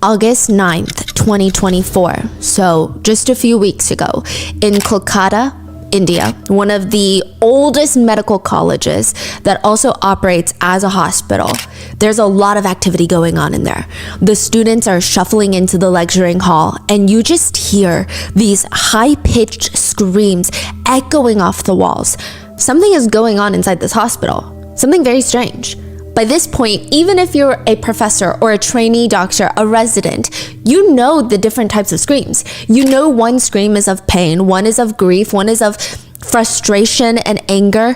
August 9th, 2024, so just a few weeks ago, in Kolkata, India, one of the oldest medical colleges that also operates as a hospital. There's a lot of activity going on in there. The students are shuffling into the lecturing hall, and you just hear these high-pitched screams echoing off the walls. Something is going on inside this hospital, something very strange. By this point, even if you're a professor or a trainee doctor, a resident, you know the different types of screams. You know one scream is of pain, one is of grief, one is of frustration and anger.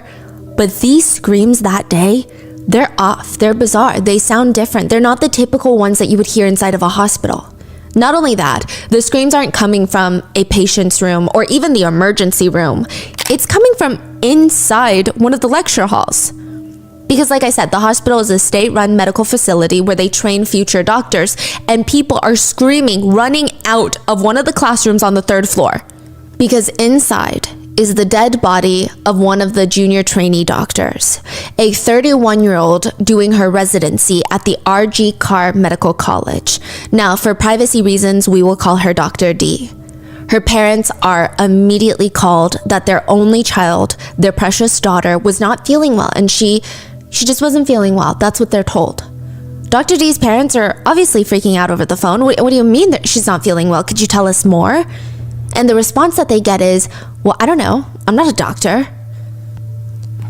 But these screams that day, they're off, they're bizarre, they sound different. They're not the typical ones that you would hear inside of a hospital. Not only that, the screams aren't coming from a patient's room or even the emergency room. It's coming from inside one of the lecture halls. Because like I said, the hospital is a state-run medical facility where they train future doctors, and people are screaming, running out of one of the classrooms on the third floor. Because inside is the dead body of one of the junior trainee doctors, a 31-year-old doing her residency at the R.G. Carr Medical College. Now, for privacy reasons, we will call her Dr. D. Her parents are immediately called that their only child, their precious daughter, was not feeling well, and she just wasn't feeling well. That's what they're told. Dr. D's parents are obviously freaking out over the phone. What do you mean that she's not feeling well? Could you tell us more? And the response that they get is, well, I don't know. I'm not a doctor.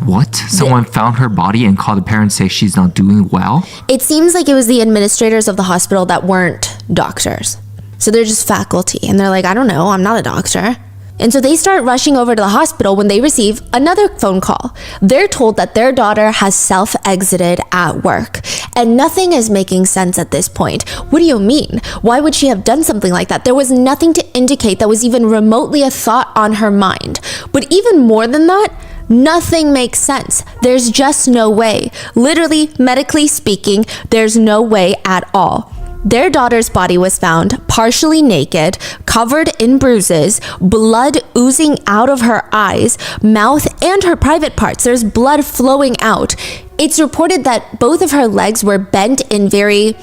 What? Someone found her body and called the parents say she's not doing well? It seems like it was the administrators of the hospital that weren't doctors. So they're just faculty. And they're like, I don't know. I'm not a doctor. And so they start rushing over to the hospital when they receive another phone call. They're told that their daughter has self-exited at work. And nothing is making sense at this point. What do you mean? Why would she have done something like that? There was nothing to indicate that was even remotely a thought on her mind. But even more than that, nothing makes sense. There's just no way. Literally, medically speaking, there's no way at all. Their daughter's body was found partially naked, covered in bruises, blood oozing out of her eyes, mouth, and her private parts. There's blood flowing out. It's reported that both of her legs were bent in very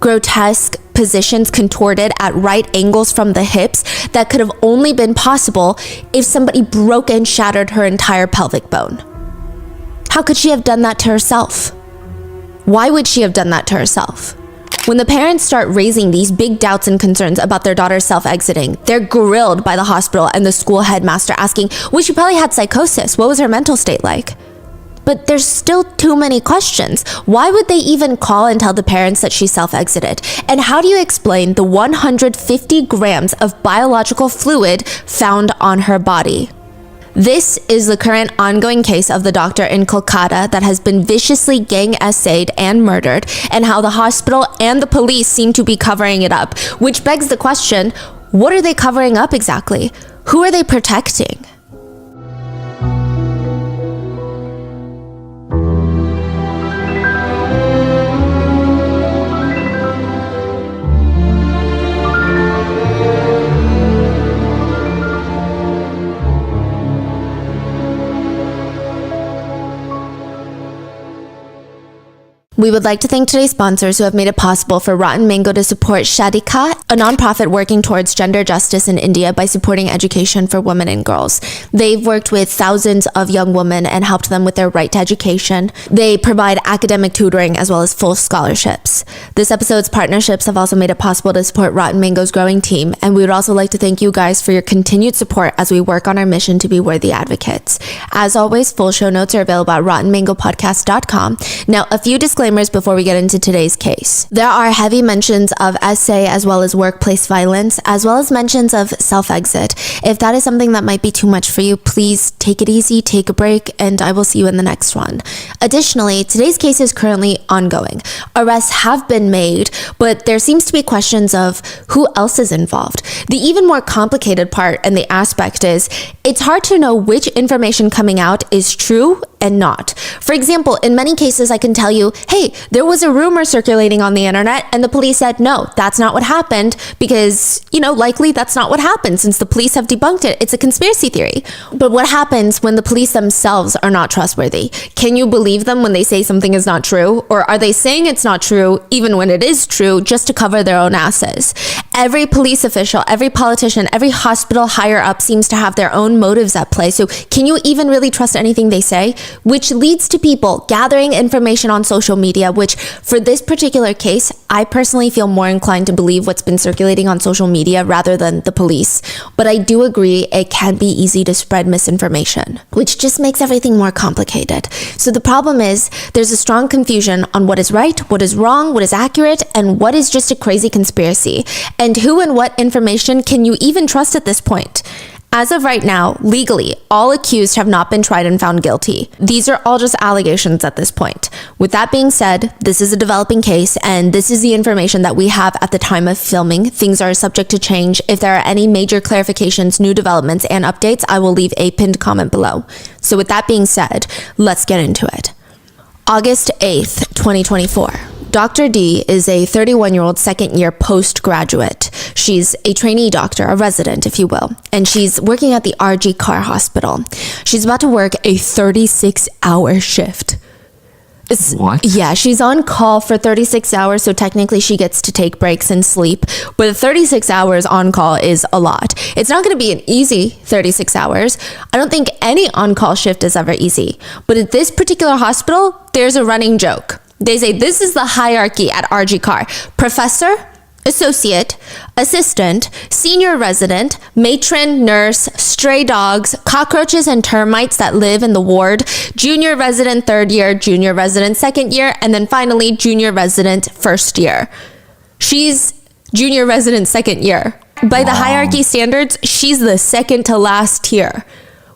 grotesque positions, contorted at right angles from the hips that could have only been possible if somebody broke and shattered her entire pelvic bone. How could she have done that to herself? Why would she have done that to herself? When the parents start raising these big doubts and concerns about their daughter self-exiting, they're grilled by the hospital and the school headmaster asking, well, she probably had psychosis. What was her mental state like? But there's still too many questions. Why would they even call and tell the parents that she self-exited? And how do you explain the 150 grams of biological fluid found on her body? This is the current ongoing case of the doctor in Kolkata that has been viciously gang-essayed and murdered, and how the hospital and the police seem to be covering it up, which begs the question, what are they covering up exactly? Who are they protecting? We would like to thank today's sponsors who have made it possible for Rotten Mango to support Shadika, a nonprofit working towards gender justice in India by supporting education for women and girls. They've worked with thousands of young women and helped them with their right to education. They provide academic tutoring as well as full scholarships. This episode's partnerships have also made it possible to support Rotten Mango's growing team, and we would also like to thank you guys for your continued support as we work on our mission to be worthy advocates. As always, full show notes are available at rottenmangopodcast.com. Now, a few disclaimers before we get into today's case. There are heavy mentions of SA as well as workplace violence, as well as mentions of self-exit. If that is something that might be too much for you, please take it easy, take a break, and I will see you in the next one. Additionally, today's case is currently ongoing. Arrests have been made, but there seems to be questions of who else is involved. The even more complicated part and the aspect is, it's hard to know which information coming out is true and not. For example, in many cases, I can tell you, hey, there was a rumor circulating on the internet, and the police said, no, that's not what happened, because, likely that's not what happened since the police have debunked it. It's a conspiracy theory. But what happens when the police themselves are not trustworthy? Can you believe them when they say something is not true? Or are they saying it's not true, even when it is true, just to cover their own asses? Every police official, every politician, every hospital higher up seems to have their own motives at play. So can you even really trust anything they say? Which leads to people gathering information on social media, which for this particular case, I personally feel more inclined to believe what's been circulating on social media rather than the police. But I do agree it can be easy to spread misinformation, which just makes everything more complicated. So the problem is there's a strong confusion on what is right, what is wrong, what is accurate, and what is just a crazy conspiracy. And who and what information can you even trust at this point? As of right now, legally, all accused have not been tried and found guilty. These are all just allegations at this point. With that being said, this is a developing case, and this is the information that we have at the time of filming. Things are subject to change. If there are any major clarifications, new developments, and updates, I will leave a pinned comment below. So with that being said, let's get into it. August 8th, 2024. Dr. D is a 31-year-old second-year postgraduate. She's a trainee doctor, a resident, if you will, and she's working at the RG Car Hospital. She's about to work a 36-hour shift. What? Yeah, she's on call for 36 hours, so technically she gets to take breaks and sleep. But 36 hours on call is a lot. It's not going to be an easy 36 hours. I don't think any on-call shift is ever easy. But at this particular hospital, there's a running joke. They say this is the hierarchy at RG Car. Professor, associate, assistant, senior resident, matron, nurse, stray dogs, cockroaches and termites that live in the ward, junior resident third year, junior resident second year, and then finally junior resident first year. She's junior resident second year. By the hierarchy standards, she's the second to last tier,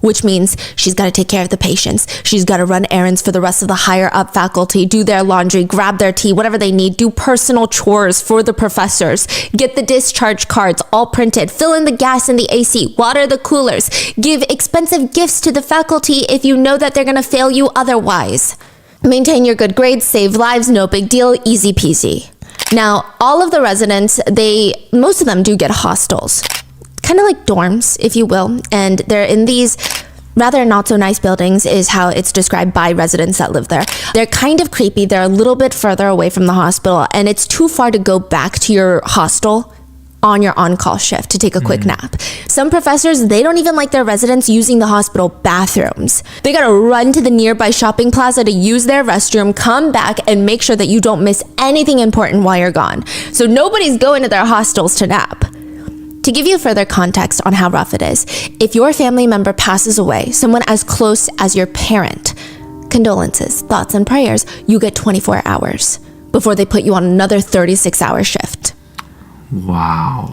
which means she's got to take care of the patients. She's got to run errands for the rest of the higher up faculty, do their laundry, grab their tea, whatever they need, do personal chores for the professors, get the discharge cards all printed, fill in the gas in the AC, water the coolers, give expensive gifts to the faculty if you know that they're going to fail you otherwise. Maintain your good grades, save lives, no big deal, easy peasy. Now, all of the residents, most of them do get hostels. Kind of like dorms, if you will, and they're in these rather not so nice buildings is how it's described by residents that live there. They're kind of creepy. They're a little bit further away from the hospital, and it's too far to go back to your hostel on your on-call shift to take a quick nap. Some professors, they don't even like their residents using the hospital bathrooms. They gotta run to the nearby shopping plaza to use their restroom, come back, and make sure that you don't miss anything important while you're gone. So nobody's going to their hostels to nap. To give you further context on how rough it is, if your family member passes away, someone as close as your parent, condolences, thoughts, and prayers, you get 24 hours before they put you on another 36-hour shift. Wow.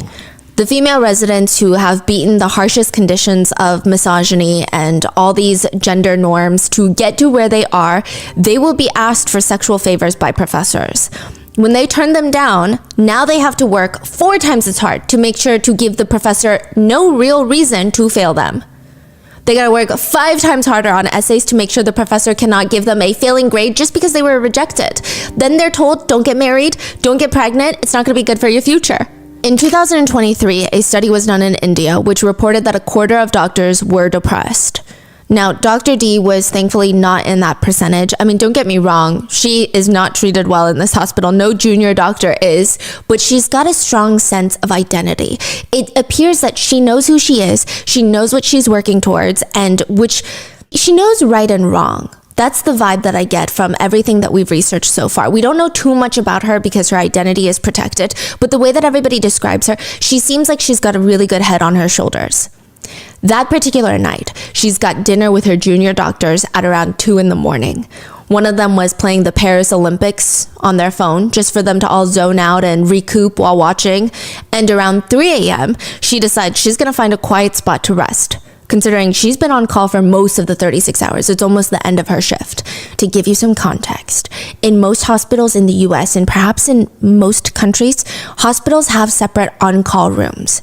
The female residents who have beaten the harshest conditions of misogyny and all these gender norms to get to where they are, they will be asked for sexual favors by professors. When they turn them down, now they have to work 4 times as hard to make sure to give the professor no real reason to fail them. They gotta work 5 times harder on essays to make sure the professor cannot give them a failing grade just because they were rejected. Then they're told, don't get married, don't get pregnant, it's not gonna be good for your future. In 2023, a study was done in India which reported that a quarter of doctors were depressed. Now, Dr. D was thankfully not in that percentage. I mean, don't get me wrong, she is not treated well in this hospital. No junior doctor is, but she's got a strong sense of identity. It appears that she knows who she is, she knows what she's working towards, and which she knows right and wrong. That's the vibe that I get from everything that we've researched so far. We don't know too much about her because her identity is protected, but the way that everybody describes her, she seems like she's got a really good head on her shoulders. That particular night, she's got dinner with her junior doctors at around 2 in the morning. One of them was playing the Paris Olympics on their phone just for them to all zone out and recoup while watching. And around 3 a.m., she decides she's going to find a quiet spot to rest, considering she's been on call for most of the 36 hours. It's almost the end of her shift. To give you some context, in most hospitals in the US and perhaps in most countries, hospitals have separate on-call rooms.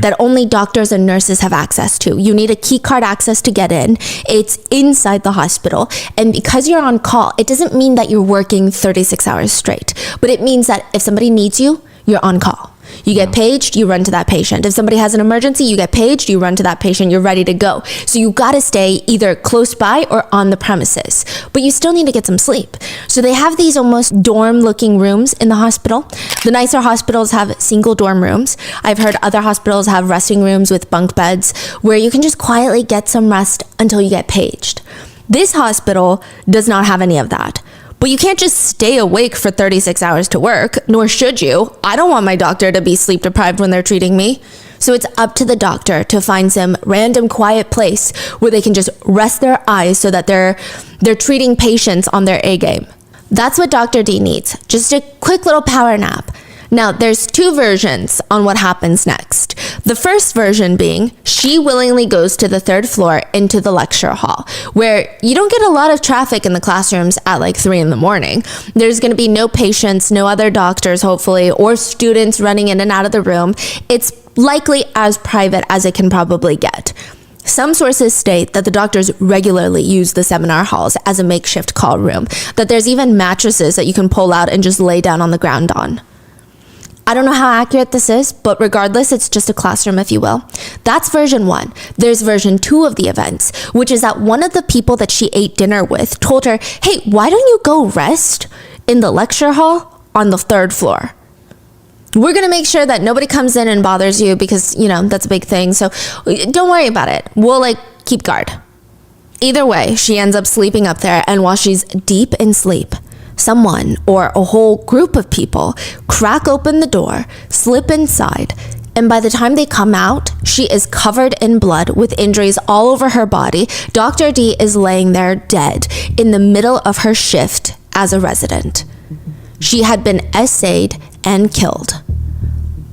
that only doctors and nurses have access to. You need a key card access to get in. It's inside the hospital. And because you're on call, it doesn't mean that you're working 36 hours straight, but it means that if somebody needs you, you're on call. You get paged, you run to that patient. If somebody has an emergency, you get paged, you run to that patient, you're ready to go. So you gotta stay either close by or on the premises, but you still need to get some sleep. So they have these almost dorm-looking rooms in the hospital. The nicer hospitals have single dorm rooms. I've heard other hospitals have resting rooms with bunk beds where you can just quietly get some rest until you get paged. This hospital does not have any of that. But you can't just stay awake for 36 hours to work, nor should you. I don't want my doctor to be sleep deprived when they're treating me. So it's up to the doctor to find some random quiet place where they can just rest their eyes so that they're treating patients on their A game. That's what Dr. D needs, just a quick little power nap. Now, there's two versions on what happens next. The first version being, she willingly goes to the third floor into the lecture hall, where you don't get a lot of traffic in the classrooms at like 3 in the morning. There's going to be no patients, no other doctors, hopefully, or students running in and out of the room. It's likely as private as it can probably get. Some sources state that the doctors regularly use the seminar halls as a makeshift call room, that there's even mattresses that you can pull out and just lay down on the ground on. I don't know how accurate this is, but regardless, it's just a classroom, if you will. That's version 1. There's version 2 of the events, which is that one of the people that she ate dinner with told her, hey, why don't you go rest in the lecture hall on the 3rd floor? We're going to make sure that nobody comes in and bothers you because, that's a big thing. So don't worry about it. We'll keep guard. Either way, she ends up sleeping up there. And while she's deep in sleep, someone or a whole group of people crack open the door, slip inside, and by the time they come out, she is covered in blood with injuries all over her body. Dr. D is laying there dead in the middle of her shift as a resident. She had been essayed and killed.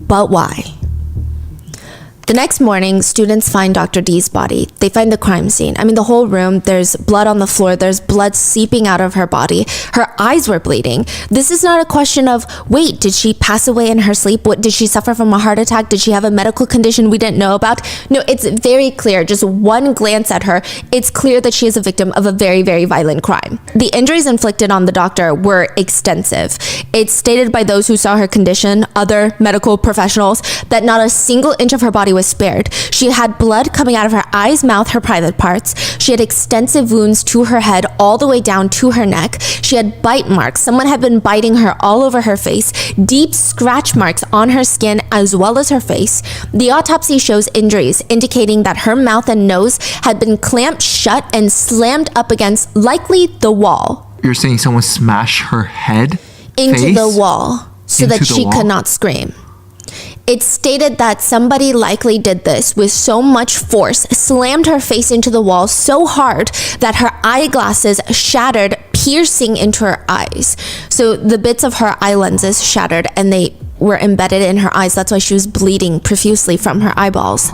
But why? The next morning, students find Dr. D's body. They find the crime scene. The whole room, there's blood on the floor. There's blood seeping out of her body. Her eyes were bleeding. This is not a question of, wait, did she pass away in her sleep? What, did she suffer from a heart attack? Did she have a medical condition we didn't know about? No, it's very clear. Just one glance at her, it's clear that she is a victim of a very, very violent crime. The injuries inflicted on the doctor were extensive. It's stated by those who saw her condition, other medical professionals, that not a single inch of her body was spared. She had blood coming out of her eyes, mouth, her private parts. She had extensive wounds to her head all the way down to her neck. She had bite marks. Someone had been biting her all over her face. Deep scratch marks on her skin as well as her face. The autopsy shows injuries indicating that her mouth and nose had been clamped shut and slammed up against likely the wall. You're saying someone smashed her head? Into the wall so that she could not scream. It's stated that somebody likely did this with so much force, slammed her face into the wall so hard that her eyeglasses shattered, piercing into her eyes. So the bits of her eye lenses shattered and they were embedded in her eyes. That's why she was bleeding profusely from her eyeballs.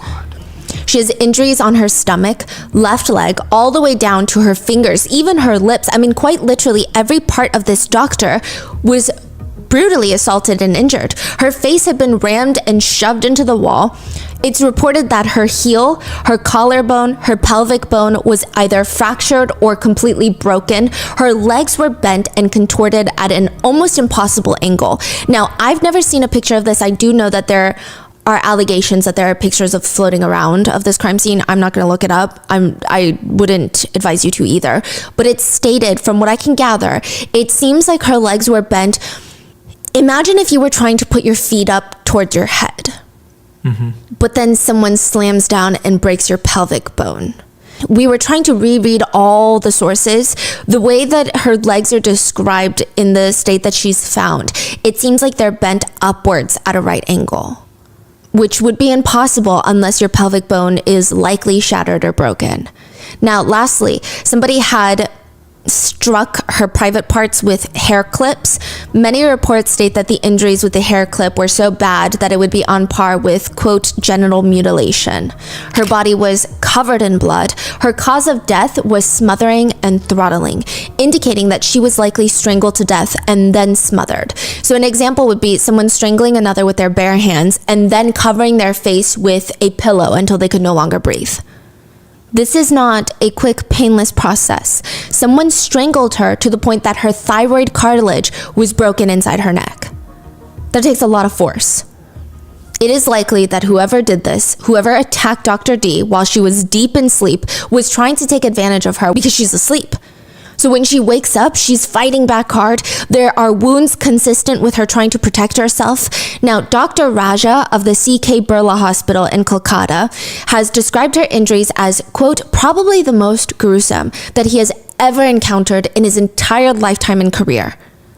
She has injuries on her stomach, left leg, all the way down to her fingers, even her lips. Quite literally every part of this doctor was brutally assaulted and injured. Her face had been rammed and shoved into the wall. It's reported that her heel, her collarbone, her pelvic bone was either fractured or completely broken. Her legs were bent and contorted at an almost impossible angle. Now, I've never seen a picture of this. I do know that there are allegations that there are pictures of floating around of this crime scene. I'm not going to look it up. I wouldn't advise you to either. But it's stated, from what I can gather, it seems like her legs were bent. Imagine if you were trying to put your feet up towards your head, but then someone slams down and breaks your pelvic bone. We were trying to reread all the sources. The way that her legs are described in the state that she's found, it seems like they're bent upwards at a right angle, which would be impossible unless your pelvic bone is likely shattered or broken. Now, lastly, somebody had struck her private parts with hair clips. Many reports state that the injuries with the hair clip were so bad that it would be on par with, quote, genital mutilation. Her body was covered in blood. Her cause of death was smothering and throttling, indicating that she was likely strangled to death and then smothered. So an example would be someone strangling another with their bare hands and then covering their face with a pillow until they could no longer breathe. This is not a quick, painless process. Someone strangled her to the point that her thyroid cartilage was broken inside her neck. That takes a lot of force. It is likely that whoever did this, whoever attacked Dr. D while she was deep in sleep, was trying to take advantage of her because she's asleep. So when she wakes up, she's fighting back hard. There are wounds consistent with her trying to protect herself. Now, Dr. Raja of the C.K. Birla Hospital in Kolkata has described her injuries as, quote, probably the most gruesome that he has ever encountered in his entire lifetime and career.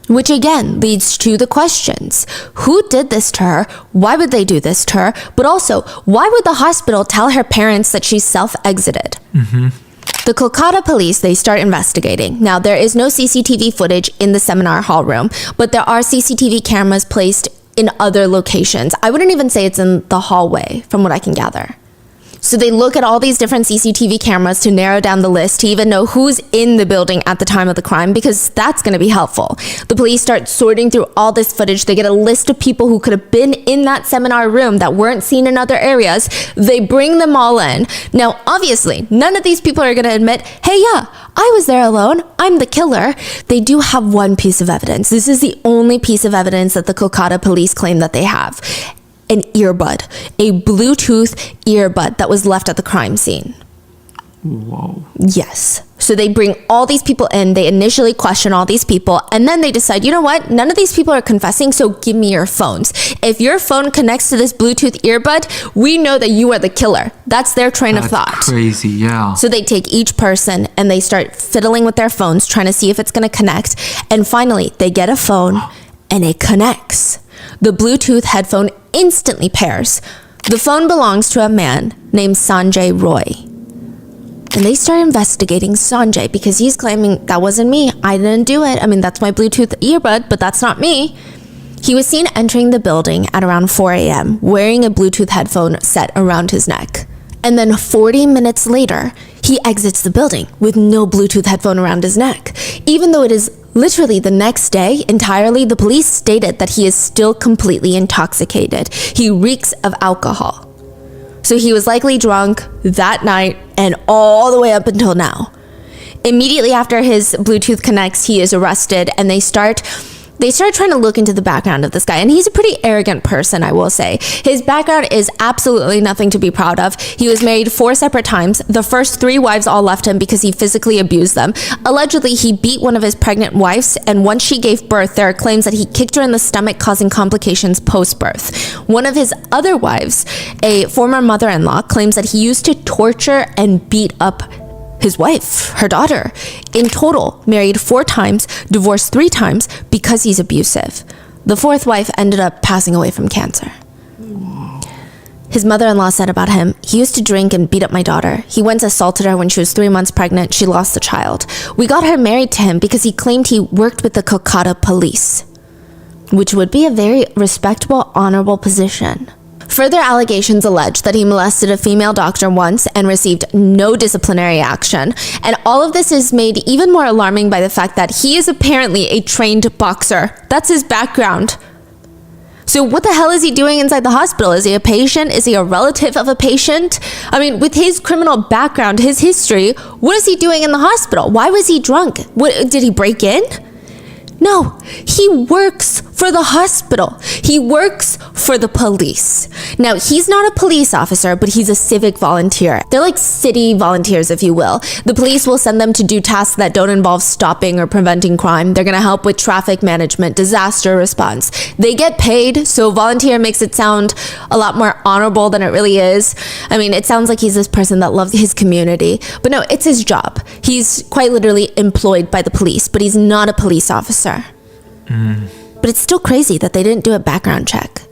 Which again leads to the questions. Who did this to her? Why would they do this to her? But also, why would the hospital tell her parents that she self-exited? The Kolkata police, they start investigating. Now, there is no CCTV footage in the seminar hall room, but there are CCTV cameras placed in other locations. I wouldn't even say it's in the hallway, from what I can gather. So they look at all these different CCTV cameras to narrow down the list to even know who's in the building at the time of the crime, because that's going to be helpful. The police start sorting through all this footage. They get a list of people who could have been in that seminar room that weren't seen in other areas. They bring them all in. Now, obviously, none of these people are going to admit, hey, yeah, I was there alone. I'm the killer. They do have one piece of evidence. This is the only piece of evidence that the Kolkata police claim that they have. An earbud, a Bluetooth earbud that was left at the crime scene. Whoa. Yes. So they bring all these people in, they initially question all these people, and then they decide, you know what, none of these people are confessing, so give me your phones. If your phone connects to this Bluetooth earbud, we know that you are the killer. That's their train of thought. Crazy, yeah. So they take each person and they start fiddling with their phones, trying to see if it's going to connect. And finally, they get a phone and it connects. The Bluetooth headphone instantly pairs. The phone belongs to a man named Sanjay Roy. And they start investigating Sanjay because he's claiming that wasn't me. I didn't do it. I mean, that's my Bluetooth earbud, but that's not me. He was seen entering the building at around 4 a.m. wearing a Bluetooth headphone set around his neck. And then 40 minutes later, he exits the building with no Bluetooth headphone around his neck. Even though it is literally the next day entirely, the police stated that he is still completely intoxicated. He reeks of alcohol. So he was likely drunk that night and all the way up until now. Immediately after his Bluetooth connects, he is arrested and they start trying to look into the background of this guy. And he's a pretty arrogant person, I will say. His background is absolutely nothing to be proud of. He was married 4 separate times. The first 3 wives all left him because he physically abused them. Allegedly, he beat one of his pregnant wives, and once she gave birth, there are claims that he kicked her in the stomach, causing complications post-birth. One of his other wives, a former mother-in-law, claims that he used to torture and beat up his wife, her daughter. In total, married 4 times, divorced 3 times because he's abusive. The 4th wife ended up passing away from cancer. His mother-in-law said about him, he used to drink and beat up my daughter. He once assaulted her when she was 3 months pregnant. She lost the child. We got her married to him because he claimed he worked with the Kolkata police, which would be a very respectable, honorable position. Further allegations allege that he molested a female doctor once and received no disciplinary action. And all of this is made even more alarming by the fact that he is apparently a trained boxer. That's his background. So what the hell is he doing inside the hospital? Is he a patient? Is he a relative of a patient? I mean, with his criminal background, his history, what is he doing in the hospital? Why was he drunk? Did he break in? No, he works for the hospital. He works for the police. Now, he's not a police officer, but he's a civic volunteer. They're like city volunteers, if you will. The police will send them to do tasks that don't involve stopping or preventing crime. They're gonna help with traffic management, disaster response. They get paid, so volunteer makes it sound a lot more honorable than it really is. I mean, it sounds like he's this person that loves his community, but no, it's his job. He's quite literally employed by the police, but he's not a police officer. But it's still crazy that they didn't do a background check.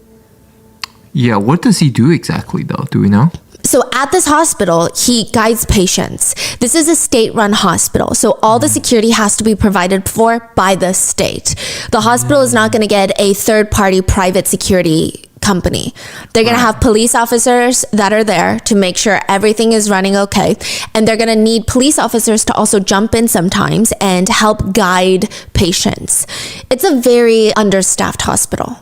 Yeah, what does he do exactly though? Do we know? So at this hospital, he guides patients. This is a state-run hospital, so all the security has to be provided for by the state. The hospital is not going to get a third-party private security company. They're going to have police officers that are there to make sure everything is running okay. And they're going to need police officers to also jump in sometimes and help guide patients. It's a very understaffed hospital.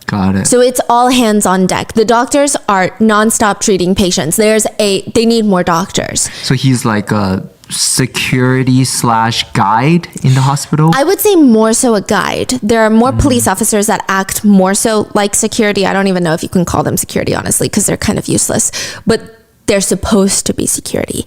Got it. So it's all hands on deck. The doctors are nonstop treating patients. They need more doctors. So he's like a security/guide in the hospital? I would say more so a guide. There are more police officers that act more so like security. I don't even know if you can call them security, honestly, because they're kind of useless. But they're supposed to be security.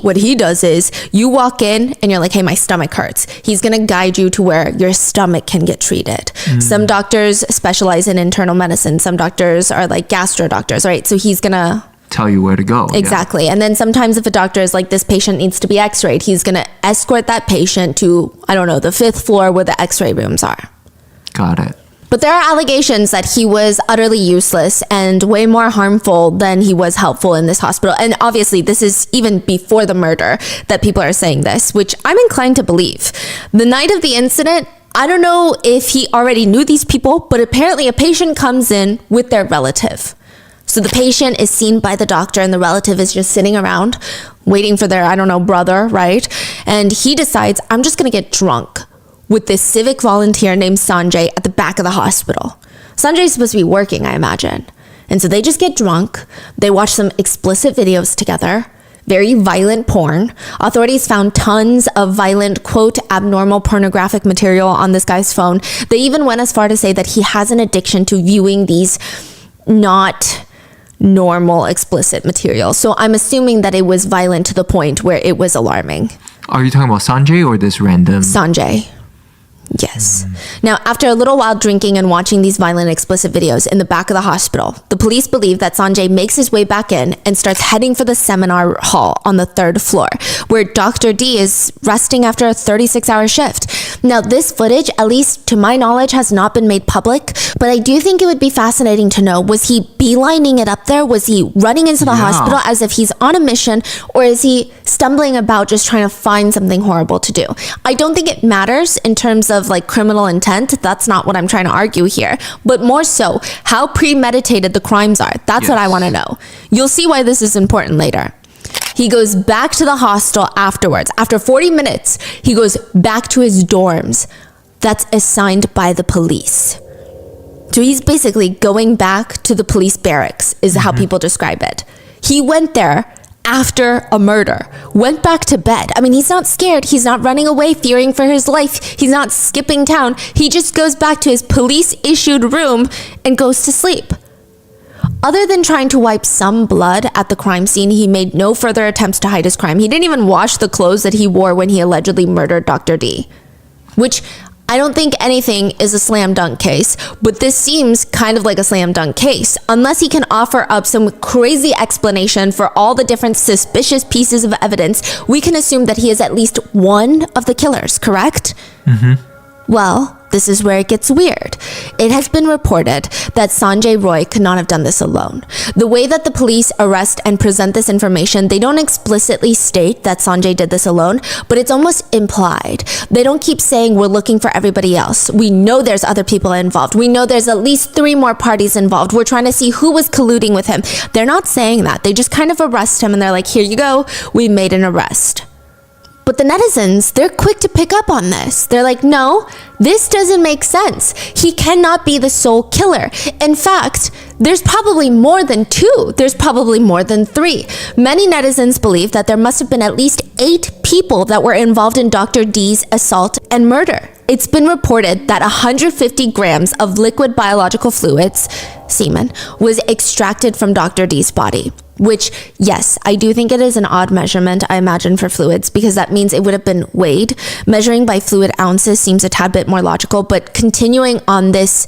What he does is you walk in and you're like, hey, my stomach hurts. He's going to guide you to where your stomach can get treated. Some doctors specialize in internal medicine. Some doctors are like gastro doctors, right? So he's going to tell you where to go. Exactly. Yeah. And then sometimes if a doctor is like, this patient needs to be x-rayed, he's going to escort that patient to, I don't know, the 5th floor where the x-ray rooms are. Got it. But there are allegations that he was utterly useless and way more harmful than he was helpful in this hospital. And obviously, this is even before the murder that people are saying this, which I'm inclined to believe. The night of the incident, I don't know if he already knew these people, but apparently a patient comes in with their relative. So the patient is seen by the doctor and the relative is just sitting around waiting for their, I don't know, brother, right? And he decides, I'm just going to get drunk with this civic volunteer named Sanjay at the back of the hospital. Sanjay is supposed to be working, I imagine. And so they just get drunk. They watch some explicit videos together, very violent porn. Authorities found tons of violent, quote, abnormal pornographic material on this guy's phone. They even went as far to say that he has an addiction to viewing these not normal explicit material. So I'm assuming that it was violent to the point where it was alarming. Are you talking about Sanjay or this random? Sanjay. Yes. Now, after a little while drinking and watching these violent, explicit videos in the back of the hospital, the police believe that Sanjay makes his way back in and starts heading for the seminar hall on the 3rd floor, where Dr. D is resting after a 36-hour shift. Now, this footage, at least to my knowledge, has not been made public, but I do think it would be fascinating to know, was he beelining it up there? Was he running into the hospital as if he's on a mission, or is he stumbling about just trying to find something horrible to do? I don't think it matters in terms of like criminal intent. That's not what I'm trying to argue here, but more so how premeditated the crimes are. That's what I want to know. You'll see why this is important later. He goes back to the hostel afterwards. After 40 minutes, he goes back to his dorms that's assigned by the police. So he's basically going back to the police barracks, is how people describe it. He went there after a murder, went back to bed. I mean, he's not scared. He's not running away, fearing for his life. He's not skipping town. He just goes back to his police-issued room and goes to sleep. Other than trying to wipe some blood at the crime scene, he made no further attempts to hide his crime. He didn't even wash the clothes that he wore when he allegedly murdered Dr. D, which I don't think anything is a slam dunk case, but this seems kind of like a slam dunk case. Unless he can offer up some crazy explanation for all the different suspicious pieces of evidence, we can assume that he is at least one of the killers, correct? Well, this is where it gets weird. It has been reported that Sanjay Roy could not have done this alone. The way that the police arrest and present this information, they don't explicitly state that Sanjay did this alone, but it's almost implied. They don't keep saying we're looking for everybody else. We know there's other people involved. We know there's at least 3 more parties involved. We're trying to see who was colluding with him. They're not saying that. They just kind of arrest him and they're like, here you go, we made an arrest. But the netizens, they're quick to pick up on this. They're like, no, this doesn't make sense. He cannot be the sole killer. In fact, there's probably more than 2. There's probably more than 3. Many netizens believe that there must have been at least 8 people that were involved in Dr. D's assault and murder. It's been reported that 150 grams of liquid biological fluids, semen, was extracted from Dr. D's body. Which, yes, I do think it is an odd measurement, I imagine, for fluids, because that means it would have been weighed. Measuring by fluid ounces seems a tad bit more logical, but continuing on this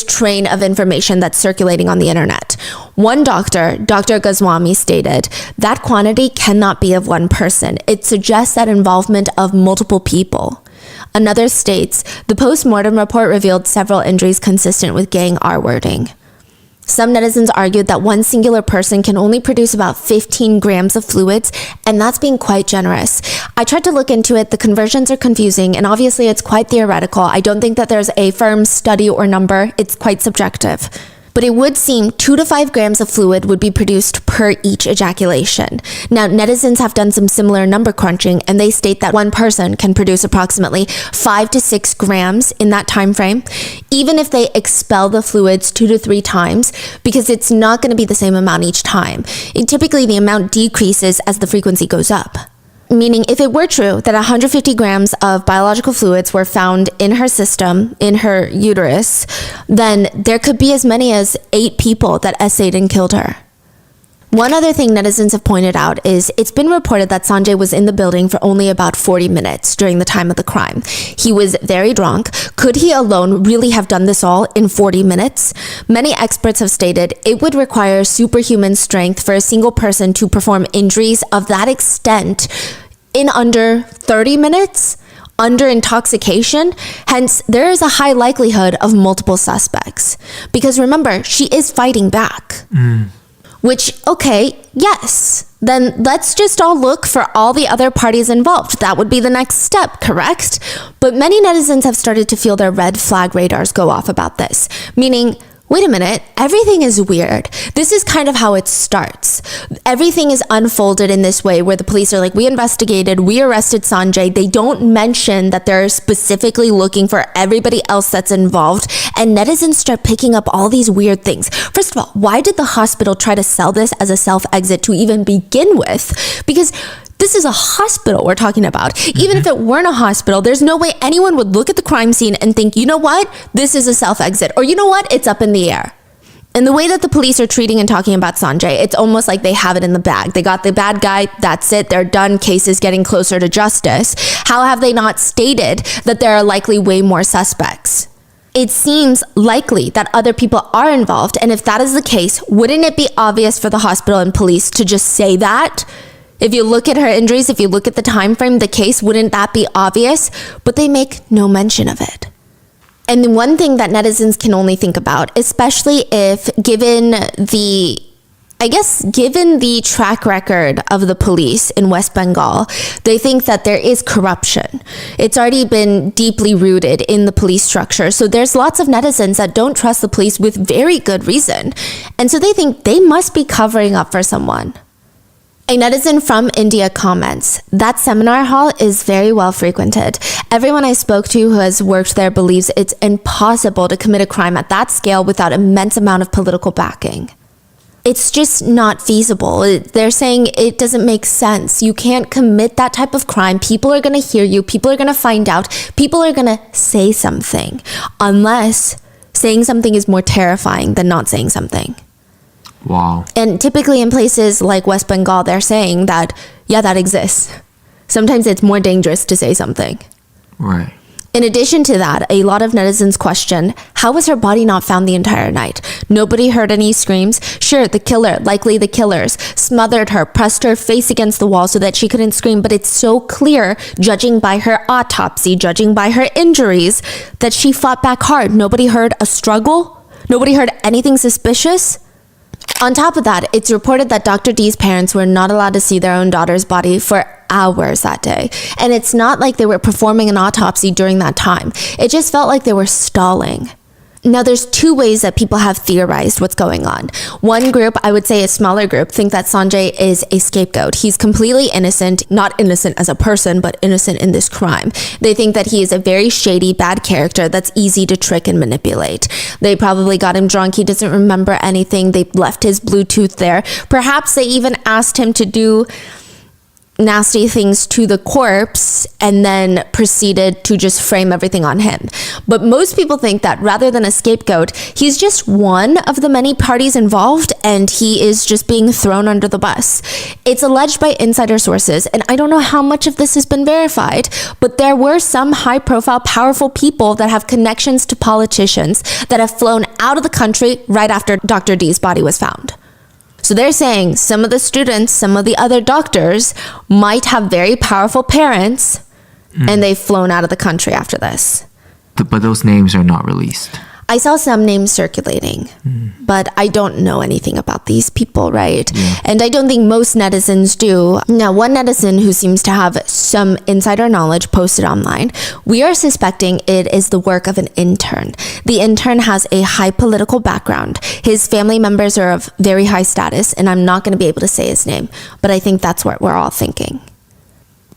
train of information that's circulating on the internet. One doctor, Dr. Goswami, stated, that quantity cannot be of one person. It suggests that involvement of multiple people. Another states, the post-mortem report revealed several injuries consistent with gang R-wording. Some netizens argued that one singular person can only produce about 15 grams of fluids, and that's being quite generous. I tried to look into it. The conversions are confusing, and obviously it's quite theoretical. I don't think that there's a firm study or number. It's quite subjective. But it would seem 2 to 5 grams of fluid would be produced per each ejaculation. Now, netizens have done some similar number crunching, and they state that one person can produce approximately 5 to 6 grams in that time frame, even if they expel the fluids 2 to 3 times, because it's not going to be the same amount each time. Typically, the amount decreases as the frequency goes up. Meaning, if it were true that 150 grams of biological fluids were found in her system, in her uterus, then there could be as many as 8 people that essayed and killed her. One other thing netizens have pointed out is it's been reported that Sanjay was in the building for only about 40 minutes during the time of the crime. He was very drunk. Could he alone really have done this all in 40 minutes? Many experts have stated it would require superhuman strength for a single person to perform injuries of that extent in under 30 minutes, under intoxication. Hence, there is a high likelihood of multiple suspects. Because remember, she is fighting back. Which, okay, yes. Then let's just all look for all the other parties involved. That would be the next step, correct? But many netizens have started to feel their red flag radars go off about this. Meaning, wait a minute, everything is weird. This is kind of how it starts. Everything is unfolded in this way where the police are like, we investigated, we arrested Sanjay. They don't mention that they're specifically looking for everybody else that's involved. And netizens start picking up all these weird things. First of all, why did the hospital try to sell this as a self-exit to even begin with? Because this is a hospital we're talking about. Even if it weren't a hospital, there's no way anyone would look at the crime scene and think, you know what, this is a self-exit. Or you know what, it's up in the air. And the way that the police are treating and talking about Sanjay, it's almost like they have it in the bag. They got the bad guy, that's it, they're done, case is getting closer to justice. How have they not stated that there are likely way more suspects? It seems likely that other people are involved, and if that is the case, wouldn't it be obvious for the hospital and police to just say that? If you look at her injuries, if you look at the time frame, the case, wouldn't that be obvious? But they make no mention of it. And the one thing that netizens can only think about, especially if given the track record of the police in West Bengal, they think that there is corruption. It's already been deeply rooted in the police structure. So there's lots of netizens that don't trust the police with very good reason. And so they think they must be covering up for someone. A netizen from India comments, that seminar hall is very well frequented. Everyone I spoke to who has worked there believes it's impossible to commit a crime at that scale without immense amount of political backing. It's just not feasible. They're saying it doesn't make sense. You can't commit that type of crime. People are going to hear you. People are going to find out. People are going to say something. Unless saying something is more terrifying than not saying something. Wow. And typically in places like West Bengal, they're saying that, yeah, that exists. Sometimes it's more dangerous to say something. Right. In addition to that, a lot of netizens question, how was her body not found the entire night? Nobody heard any screams. Sure, the killer, likely the killers, smothered her, pressed her face against the wall so that she couldn't scream. But it's so clear, judging by her autopsy, judging by her injuries, that she fought back hard. Nobody heard a struggle. Nobody heard anything suspicious. On top of that, it's reported that Dr. D's parents were not allowed to see their own daughter's body for hours that day. And it's not like they were performing an autopsy during that time. It just felt like they were stalling. Now, there's 2 ways that people have theorized what's going on. One group, I would say a smaller group, think that Sanjay is a scapegoat. He's completely innocent, not innocent as a person, but innocent in this crime. They think that he is a very shady, bad character that's easy to trick and manipulate. They probably got him drunk. He doesn't remember anything. They left his Bluetooth there. Perhaps they even asked him to do nasty things to the corpse and then proceeded to just frame everything on him. But most people think that rather than a scapegoat, he's just one of the many parties involved and he is just being thrown under the bus. It's alleged by insider sources, and I don't know how much of this has been verified, but there were some high-profile, powerful people that have connections to politicians that have flown out of the country right after Dr. D's body was found. So they're saying some of the students, some of the other doctors might have very powerful parents and they've flown out of the country after this. But those names are not released. I saw some names circulating, but I don't know anything about these people, right? Yeah. And I don't think most netizens do. Now, one netizen who seems to have some insider knowledge posted online, we are suspecting it is the work of an intern. The intern has a high political background. His family members are of very high status, and I'm not going to be able to say his name, but I think that's what we're all thinking.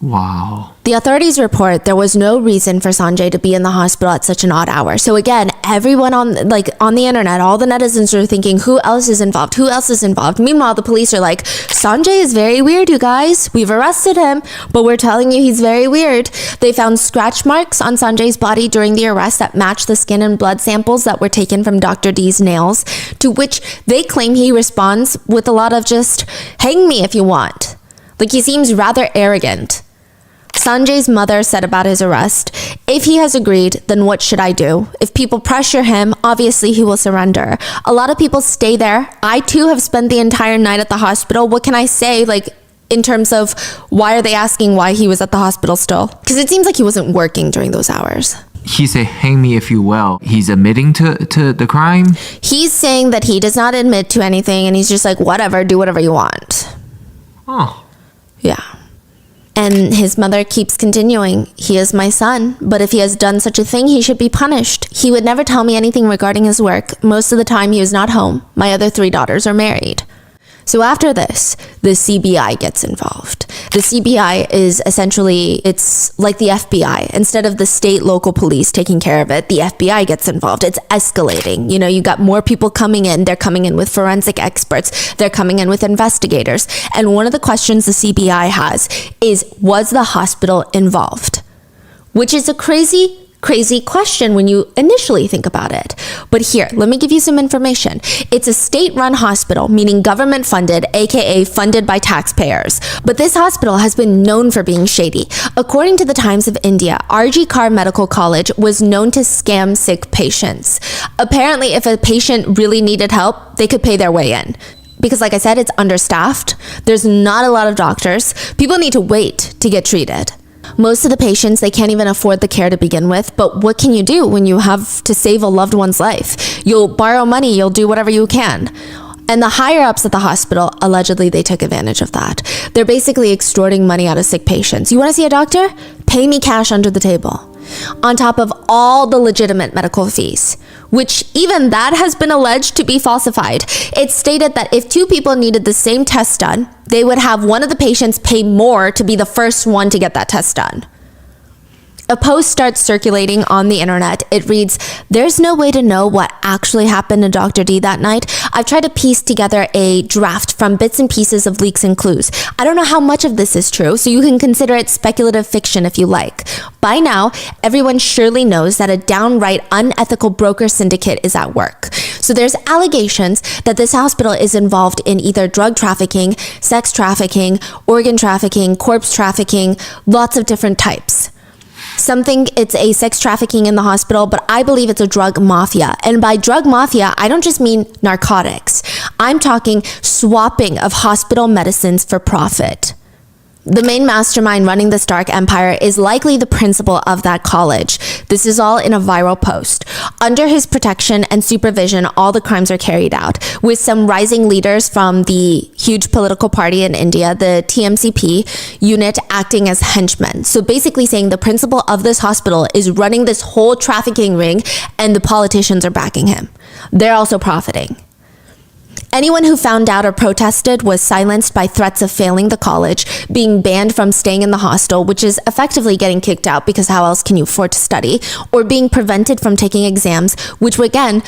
Wow. The authorities report there was no reason for Sanjay to be in the hospital at such an odd hour. So again, everyone on the internet, all the netizens are thinking, who else is involved? Who else is involved? Meanwhile, the police are like, Sanjay is very weird, you guys. We've arrested him, but we're telling you he's very weird. They found scratch marks on Sanjay's body during the arrest that matched the skin and blood samples that were taken from Dr. D's nails, to which they claim he responds with a lot of just, hang me if you want. Like, he seems rather arrogant. Sanjay's mother said about his arrest, if he has agreed, then what should I do? If people pressure him, obviously he will surrender. A lot of people stay there. I too have spent the entire night at the hospital. What can I say, in terms of why are they asking why he was at the hospital still? Because it seems like he wasn't working during those hours. He said, hang me if you will. He's admitting to the crime? He's saying that he does not admit to anything, and he's just like, whatever, do whatever you want. Oh. Yeah. And his mother keeps continuing, he is my son, but if he has done such a thing, he should be punished. He would never tell me anything regarding his work. Most of the time he was not home. My other 3 daughters are married. So after this, the CBI gets involved. The CBI is essentially, it's like the FBI. Instead of the state local police taking care of it, the FBI gets involved. It's escalating. You got more people coming in. They're coming in with forensic experts. They're coming in with investigators. And one of the questions the CBI has is, was the hospital involved? Which is a crazy question when you initially think about it. But here, let me give you some information. It's a state-run hospital, meaning government-funded, aka funded by taxpayers. But this hospital has been known for being shady. According to the Times of India, RG Kar Medical College was known to scam sick patients. Apparently, if a patient really needed help, they could pay their way in. Because like I said, it's understaffed. There's not a lot of doctors. People need to wait to get treated. Most of the patients, they can't even afford the care to begin with, but what can you do when you have to save a loved one's life? You'll borrow money, you'll do whatever you can. And the higher-ups at the hospital, allegedly they took advantage of that. They're basically extorting money out of sick patients. You want to see a doctor? Pay me cash under the table. On top of all the legitimate medical fees, which even that has been alleged to be falsified. It's stated that if 2 people needed the same test done, they would have one of the patients pay more to be the first one to get that test done. A post starts circulating on the internet. It reads, there's no way to know what actually happened to Dr. D that night. I've tried to piece together a draft from bits and pieces of leaks and clues. I don't know how much of this is true, so you can consider it speculative fiction if you like. By now, everyone surely knows that a downright unethical broker syndicate is at work. So there's allegations that this hospital is involved in either drug trafficking, sex trafficking, organ trafficking, corpse trafficking, lots of different types. Some think it's a sex trafficking in the hospital, but I believe it's a drug mafia. And by drug mafia, I don't just mean narcotics. I'm talking swapping of hospital medicines for profit. The main mastermind running this dark empire is likely the principal of that college. This is all in a viral post. Under his protection and supervision, all the crimes are carried out, with some rising leaders from the huge political party in India, the TMCP unit, acting as henchmen. So basically saying the principal of this hospital is running this whole trafficking ring, and the politicians are backing him. They're also profiting. Anyone who found out or protested was silenced by threats of failing the college, being banned from staying in the hostel, which is effectively getting kicked out because how else can you afford to study, or being prevented from taking exams, which again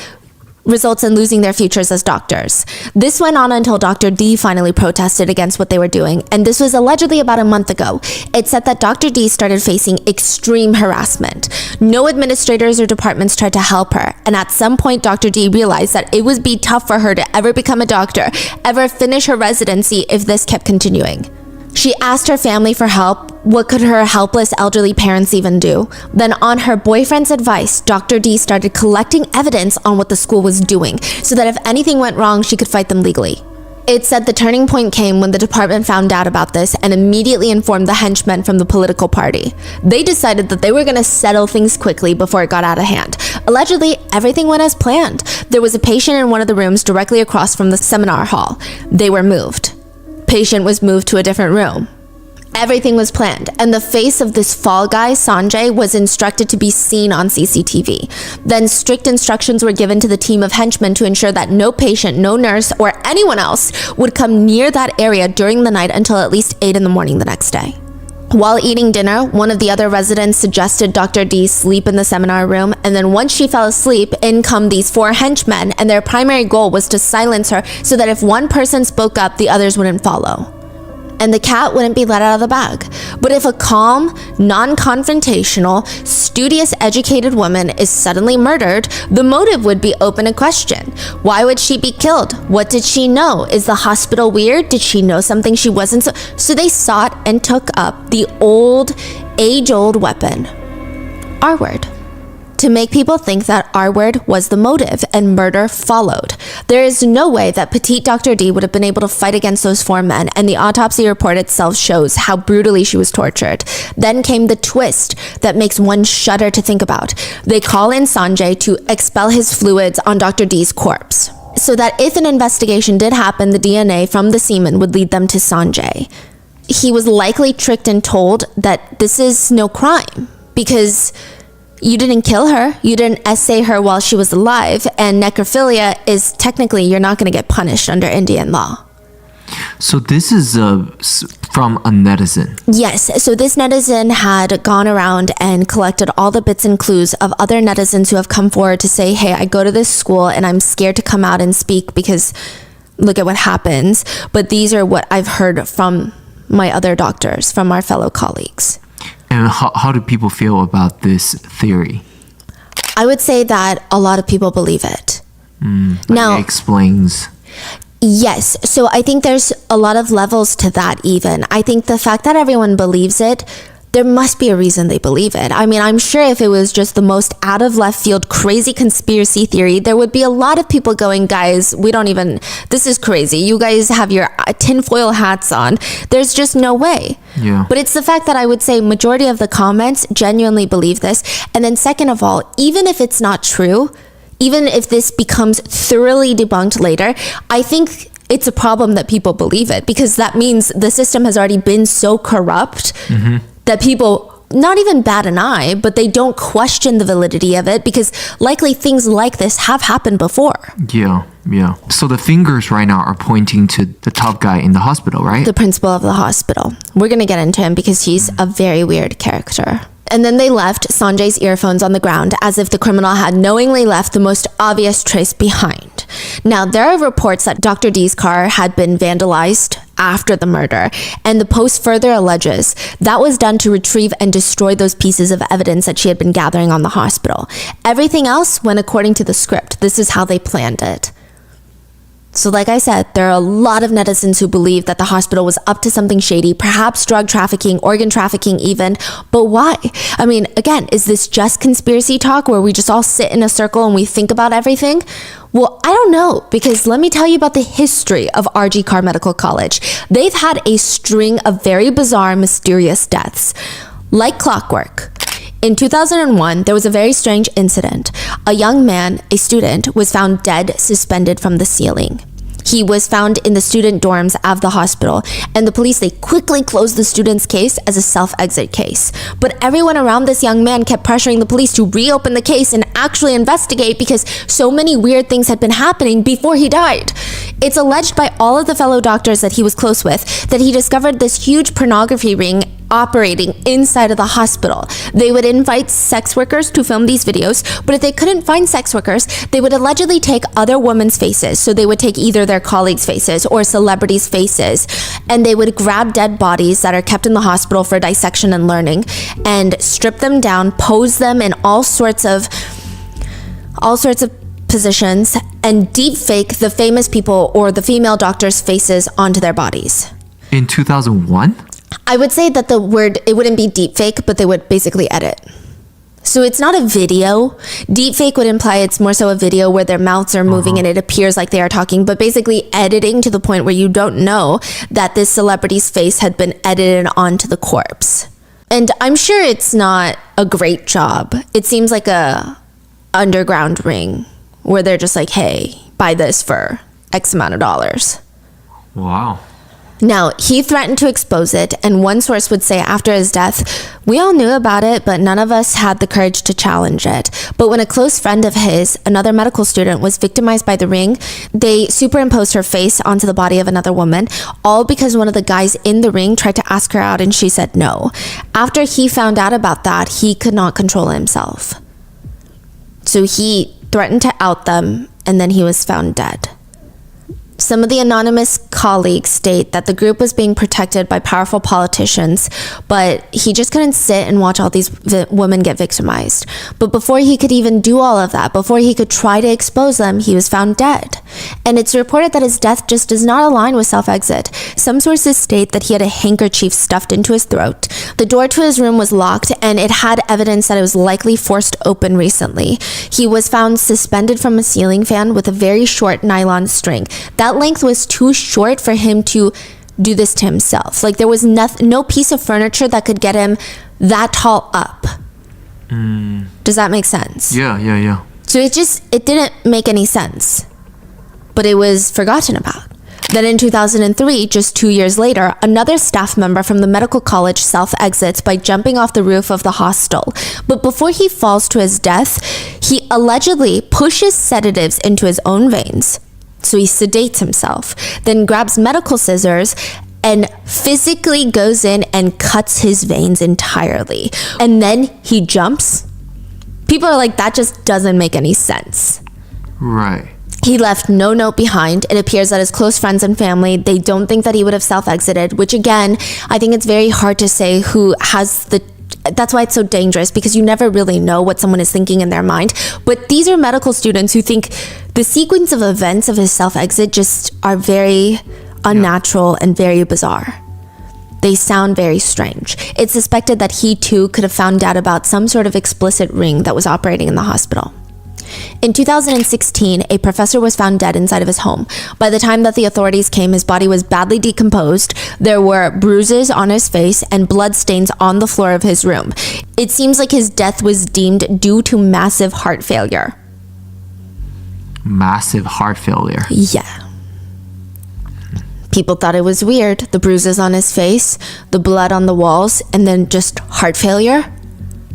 results in losing their futures as doctors. This went on until Dr. D finally protested against what they were doing, and this was allegedly about a month ago. It said that Dr. D started facing extreme harassment. No administrators or departments tried to help her, and at some point Dr. D realized that it would be tough for her to ever become a doctor, ever finish her residency if this kept continuing. She asked her family for help. What could her helpless elderly parents even do? Then on her boyfriend's advice, Dr. D started collecting evidence on what the school was doing so that if anything went wrong, she could fight them legally. It said the turning point came when the department found out about this and immediately informed the henchmen from the political party. They decided that they were going to settle things quickly before it got out of hand. Allegedly, everything went as planned. There was a patient in one of the rooms directly across from the seminar hall. They were moved. Patient was moved to a different room. Everything was planned, and the face of this fall guy, Sanjay, was instructed to be seen on CCTV. Then strict instructions were given to the team of henchmen to ensure that no patient, no nurse, or anyone else would come near that area during the night until at least 8 in the morning the next day. While eating dinner, one of the other residents suggested Dr. D sleep in the seminar room, and then once she fell asleep, in come these 4 henchmen, and their primary goal was to silence her so that if one person spoke up, the others wouldn't follow. And the cat wouldn't be let out of the bag. But if a calm, non-confrontational, studious, educated woman is suddenly murdered, the motive would be open to question. Why would she be killed? What did she know? Is the hospital weird? Did she know something she wasn't? So they sought and took up the age-old weapon, R-word, to make people think that R-word was the motive and murder followed. There is no way that petite Dr. D would have been able to fight against those 4 men, and the autopsy report itself shows how brutally she was tortured. Then came the twist that makes one shudder to think about. They call in Sanjay to expel his fluids on Dr. D's corpse, so that if an investigation did happen, the DNA from the semen would lead them to Sanjay. He was likely tricked and told that this is no crime, because you didn't kill her, you didn't essay her while she was alive, and necrophilia is technically, you're not going to get punished under Indian law. So this is from a netizen. Yes, so this netizen had gone around and collected all the bits and clues of other netizens who have come forward to say, hey, I go to this school and I'm scared to come out and speak because look at what happens. But these are what I've heard from my other doctors, from our fellow colleagues. And how do people feel about this theory? I would say that a lot of people believe it. Now, it explains. Yes. So I think there's a lot of levels to that even. I think the fact that everyone believes it, there must be a reason they believe it. I mean, I'm sure if it was just the most out of left field, crazy conspiracy theory, there would be a lot of people going, guys, this is crazy. You guys have your tinfoil hats on. There's just no way. Yeah. But it's the fact that I would say majority of the comments genuinely believe this. And then second of all, even if it's not true, even if this becomes thoroughly debunked later, I think it's a problem that people believe it, because that means the system has already been so corrupt that people not even bat an eye, but they don't question the validity of it, because likely things like this have happened before. Yeah. So the fingers right now are pointing to the top guy in the hospital, right? The principal of the hospital. We're going to get into him because he's a very weird character. And then they left Sanjay's earphones on the ground as if the criminal had knowingly left the most obvious trace behind. Now, there are reports that Dr. D's car had been vandalized after the murder, and the post further alleges that was done to retrieve and destroy those pieces of evidence that she had been gathering on the hospital. Everything else went according to the script. This is how they planned it. So like I said, there are a lot of netizens who believe that the hospital was up to something shady, perhaps drug trafficking, organ trafficking even. But why? I mean, again, is this just conspiracy talk where we just all sit in a circle and we think about everything? Well, I don't know, because let me tell you about the history of RG Carr Medical College. They've had a string of very bizarre, mysterious deaths. Like clockwork. In 2001, there was a very strange incident. A young man, a student, was found dead, suspended from the ceiling. He was found in the student dorms of the hospital, and the police, they quickly closed the student's case as a self-exit case. But everyone around this young man kept pressuring the police to reopen the case and actually investigate, because so many weird things had been happening before he died. It's alleged by all of the fellow doctors that he was close with that he discovered this huge pornography ring operating inside of the hospital. They would invite sex workers to film these videos, but if they couldn't find sex workers, they would allegedly take other women's faces. So they would take either their colleagues' faces or celebrities' faces, and they would grab dead bodies that are kept in the hospital for dissection and learning and strip them down, pose them in all sorts of positions, and deep fake the famous people or the female doctors' faces onto their bodies. In 2001? I would say that the word, it wouldn't be deep fake, but they would basically edit. So it's not a video. Deepfake would imply it's more so a video where their mouths are moving and it appears like they are talking, but basically editing to the point where you don't know that this celebrity's face had been edited onto the corpse. And I'm sure it's not a great job. It seems like a underground ring where they're just like, hey, buy this for X amount of dollars. Wow. Now, he threatened to expose it, and one source would say after his death, we all knew about it, but none of us had the courage to challenge it. But when a close friend of his, another medical student, was victimized by the ring, they superimposed her face onto the body of another woman, all because one of the guys in the ring tried to ask her out and she said no. After he found out about that, he could not control himself. So he threatened to out them, and then he was found dead. Some of the anonymous colleagues state that the group was being protected by powerful politicians, but he just couldn't sit and watch all these women get victimized. But before he could even do all of that, before he could try to expose them, he was found dead. And it's reported that his death just does not align with self-exit. Some sources state that he had a handkerchief stuffed into his throat. The door to his room was locked, and it had evidence that it was likely forced open recently. He was found suspended from a ceiling fan with a very short nylon string. That length was too short for him to do this to himself. Like, there was no piece of furniture that could get him that tall up. Does that make sense? Yeah. So it didn't make any sense, but it was forgotten about. Then in 2003, just 2 years later, another staff member from the medical college self-exits by jumping off the roof of the hostel. But before he falls to his death, he allegedly pushes sedatives into his own veins. So he sedates himself, then grabs medical scissors and physically goes in and cuts his veins entirely. And then he jumps. People are like, that just doesn't make any sense. Right. He left no note behind. It appears that his close friends and family, they don't think that he would have self-exited, which again, I think it's very hard to say who has that's why it's so dangerous, because you never really know what someone is thinking in their mind. But these are medical students who think the sequence of events of his self-exit just are very unnatural and very bizarre. They sound very strange. It's suspected that he too could have found out about some sort of explicit ring that was operating in the hospital. In 2016, a professor was found dead inside of his home. By the time that the authorities came, his body was badly decomposed. There were bruises on his face and blood stains on the floor of his room. It seems like his death was deemed due to massive heart failure. Massive heart failure. Yeah. People thought it was weird. The bruises on his face, the blood on the walls, and then just heart failure.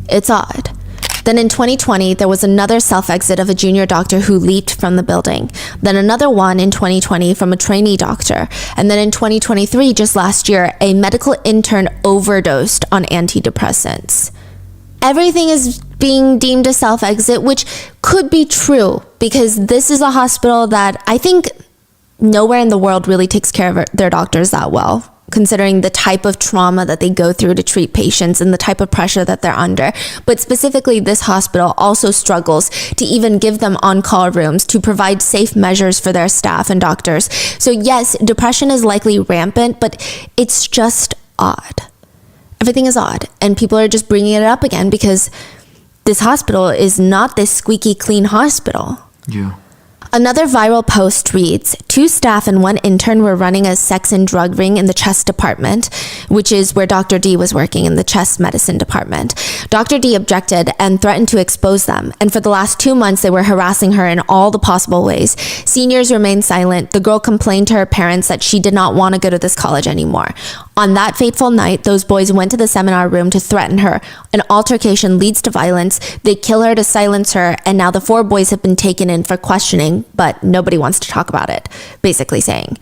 It's odd. Then in 2020, there was another self-exit of a junior doctor who leaped from the building. Then another one in 2020 from a trainee doctor. And then in 2023, just last year, a medical intern overdosed on antidepressants. Everything is being deemed a self-exit, which could be true, because this is a hospital that I think nowhere in the world really takes care of their doctors that well, considering the type of trauma that they go through to treat patients and the type of pressure that they're under. But specifically, this hospital also struggles to even give them on-call rooms to provide safe measures for their staff and doctors. So yes, depression is likely rampant, but it's just odd. Everything is odd, and people are just bringing it up again because this hospital is not this squeaky clean hospital. Yeah. Another viral post reads, 2 staff and 1 intern were running a sex and drug ring in the chest department, which is where Dr. D was working, in the chest medicine department. Dr. D objected and threatened to expose them, and for the last 2 months they were harassing her in all the possible ways. Seniors remained silent. The girl complained to her parents that she did not want to go to this college anymore. On that fateful night, those boys went to the seminar room to threaten her. An altercation leads to violence. They kill her to silence her, and now the 4 boys have been taken in for questioning, but nobody wants to talk about it, basically saying,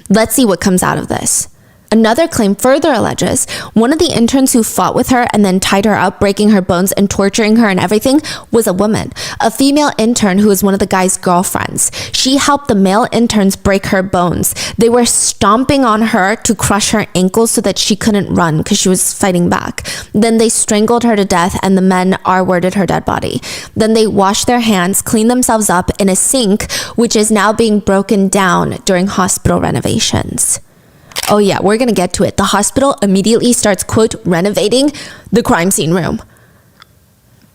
let's see what comes out of this. Another claim further alleges one of the interns who fought with her and then tied her up, breaking her bones and torturing her and everything, was a woman, a female intern who was one of the guy's girlfriends. She helped the male interns break her bones. They were stomping on her to crush her ankles so that she couldn't run because she was fighting back. Then they strangled her to death, and the men R-worded her dead body. Then they washed their hands, cleaned themselves up in a sink, which is now being broken down during hospital renovations. Oh yeah, we're gonna get to it. The hospital immediately starts, quote, renovating the crime scene room.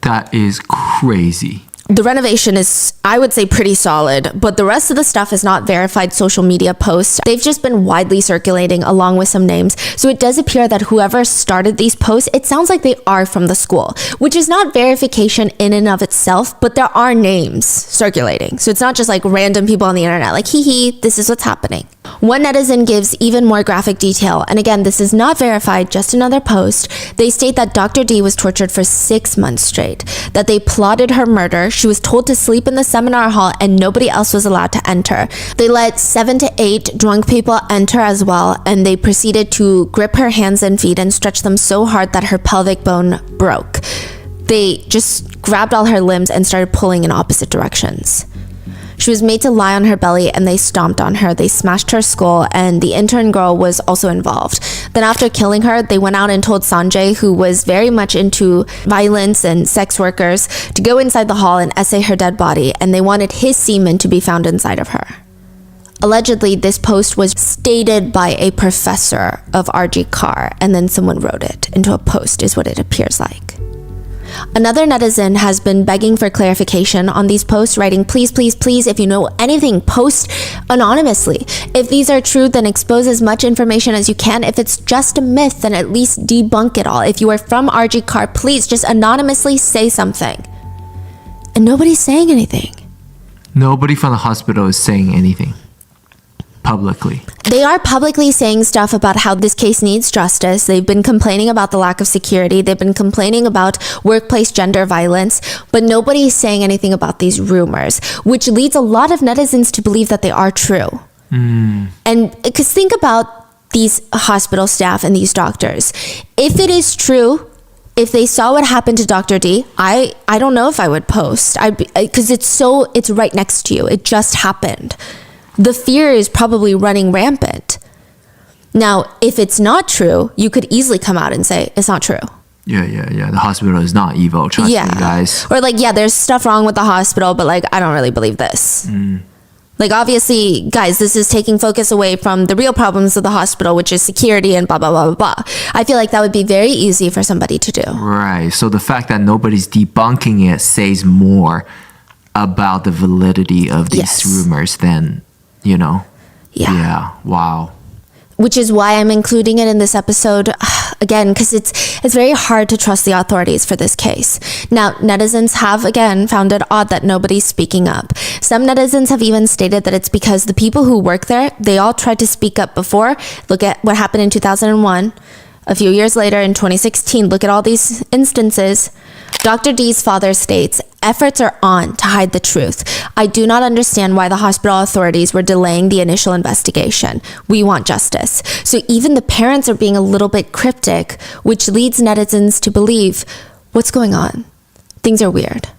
That is crazy. The renovation is, I would say, pretty solid, but the rest of the stuff is not verified social media posts. They've just been widely circulating along with some names. So it does appear that whoever started these posts, it sounds like they are from the school, which is not verification in and of itself, but there are names circulating. So it's not just like random people on the internet, like, hee, this is what's happening. One netizen gives even more graphic detail, and again, this is not verified, just another post. They state that Dr. D was tortured for 6 months straight, that they plotted her murder. She was told to sleep in the seminar hall and nobody else was allowed to enter. They let 7 to 8 drunk people enter as well, and they proceeded to grip her hands and feet and stretch them so hard that her pelvic bone broke. They just grabbed all her limbs and started pulling in opposite directions. She was made to lie on her belly and they stomped on her. They smashed her skull, and the intern girl was also involved. Then after killing her, they went out and told Sanjay, who was very much into violence and sex workers, to go inside the hall and essay her dead body, and they wanted his semen to be found inside of her. Allegedly, this post was stated by a professor of RG Carr, and then someone wrote it into a post, is what it appears like. Another netizen has been begging for clarification on these posts, writing, please, please, please, if you know anything, post anonymously. If these are true, then expose as much information as you can. If it's just a myth, then at least debunk it all. If you are from RG Carr, please just anonymously say something. And nobody's saying anything. Nobody from the hospital is saying anything publicly. They are publicly saying stuff about how this case needs justice. They've been complaining about the lack of security. They've been complaining about workplace gender violence, but nobody's saying anything about these rumors, which leads a lot of netizens to believe that they are true. And because think about these hospital staff and these doctors. If it is true, if they saw what happened to Dr. D, I don't know if I would post, because it's right next to you. It just happened. The fear is probably running rampant. Now, if it's not true, you could easily come out and say, it's not true. Yeah. The hospital is not evil. Trust me, guys. Or like, there's stuff wrong with the hospital, but like, I don't really believe this. Like, obviously, guys, this is taking focus away from the real problems of the hospital, which is security and blah, blah, blah, blah, blah. I feel like that would be very easy for somebody to do. Right. So the fact that nobody's debunking it says more about the validity of these rumors than... Yeah. Wow. Which is why I'm including it in this episode, again, because it's very hard to trust the authorities for this case. Now, netizens have, again, found it odd that nobody's speaking up. Some netizens have even stated that it's because the people who work there, they all tried to speak up before. Look at what happened in 2001. A few years later, in 2016, look at all these instances. Dr. D's father states, efforts are on to hide the truth. I do not understand why the hospital authorities were delaying the initial investigation. We want justice. So even the parents are being a little bit cryptic, which leads netizens to believe, what's going on? Things are weird.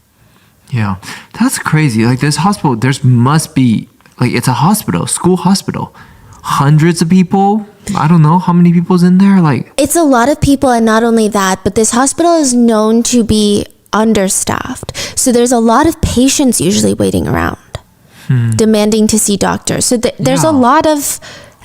Yeah, that's crazy. Like this hospital, must be, like it's a hospital, school hospital. Hundreds of people. I don't know how many people's in there. Like it's a lot of people, and not only that, but this hospital is known to be understaffed. So there's a lot of patients usually waiting around, demanding to see doctors. So there's a lot of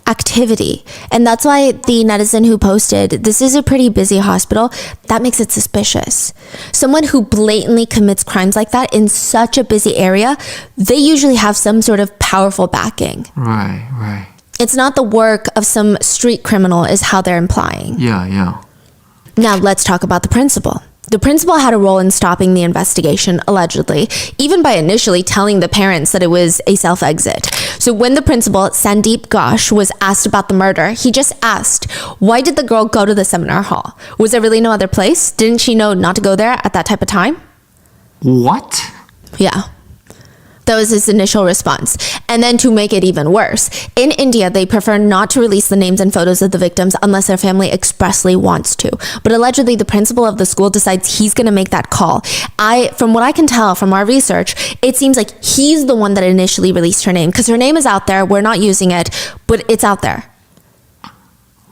activity, and that's why the netizen who posted, this is a pretty busy hospital, that makes it suspicious. Someone who blatantly commits crimes like that in such a busy area, they usually have some sort of powerful backing. Right. It's not the work of some street criminal, is how they're implying. Yeah. Now let's talk about the principal. The principal had a role in stopping the investigation, allegedly, even by initially telling the parents that it was a self-exit. So when the principal, Sandeep Ghosh, was asked about the murder, he just asked, why did the girl go to the seminar hall? Was there really no other place? Didn't she know not to go there at that type of time? What? Yeah. That was his initial response. And then to make it even worse, in India, they prefer not to release the names and photos of the victims unless their family expressly wants to. But allegedly, the principal of the school decides he's going to make that call. From what I can tell from our research, it seems like he's the one that initially released her name, because her name is out there. We're not using it, but it's out there.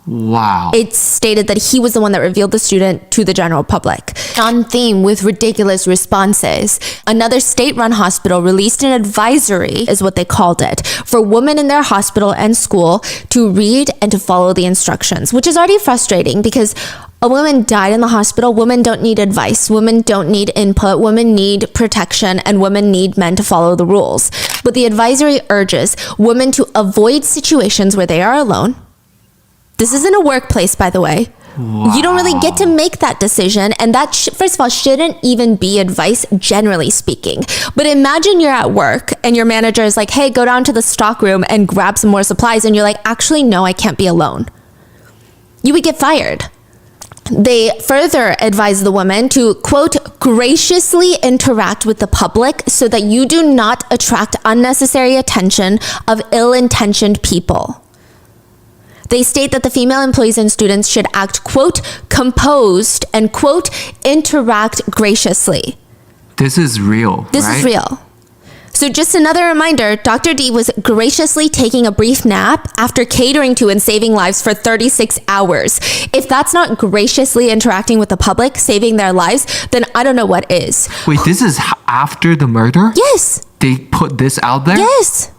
Wow. It's stated that he was the one that revealed the student to the general public. On theme with ridiculous responses, another state-run hospital released an advisory, is what they called it, for women in their hospital and school to read and to follow the instructions, which is already frustrating because A woman died in the hospital. Women don't need advice. Women don't need input. Women need protection, and women need men to follow the rules. But the advisory urges women to avoid situations where they are alone. This isn't a workplace, by the way. Wow. You don't really get to make that decision. And that, first of all, shouldn't even be advice, generally speaking. But imagine you're at work and your manager is like, hey, go down to the stock room and grab some more supplies. And you're like, actually, no, I can't be alone. You would get fired. They further advise the woman to, quote, graciously interact with the public so that you do not attract unnecessary attention of ill-intentioned people. They state that the female employees and students should act, quote, composed and, quote, interact graciously. This is real, This right? is real. So just another reminder, Dr. D was graciously taking a brief nap after catering to and saving lives for 36 hours. If that's not graciously interacting with the public, saving their lives, then I don't know what is. Wait, this is after the murder? Yes. They put this out there? Yes.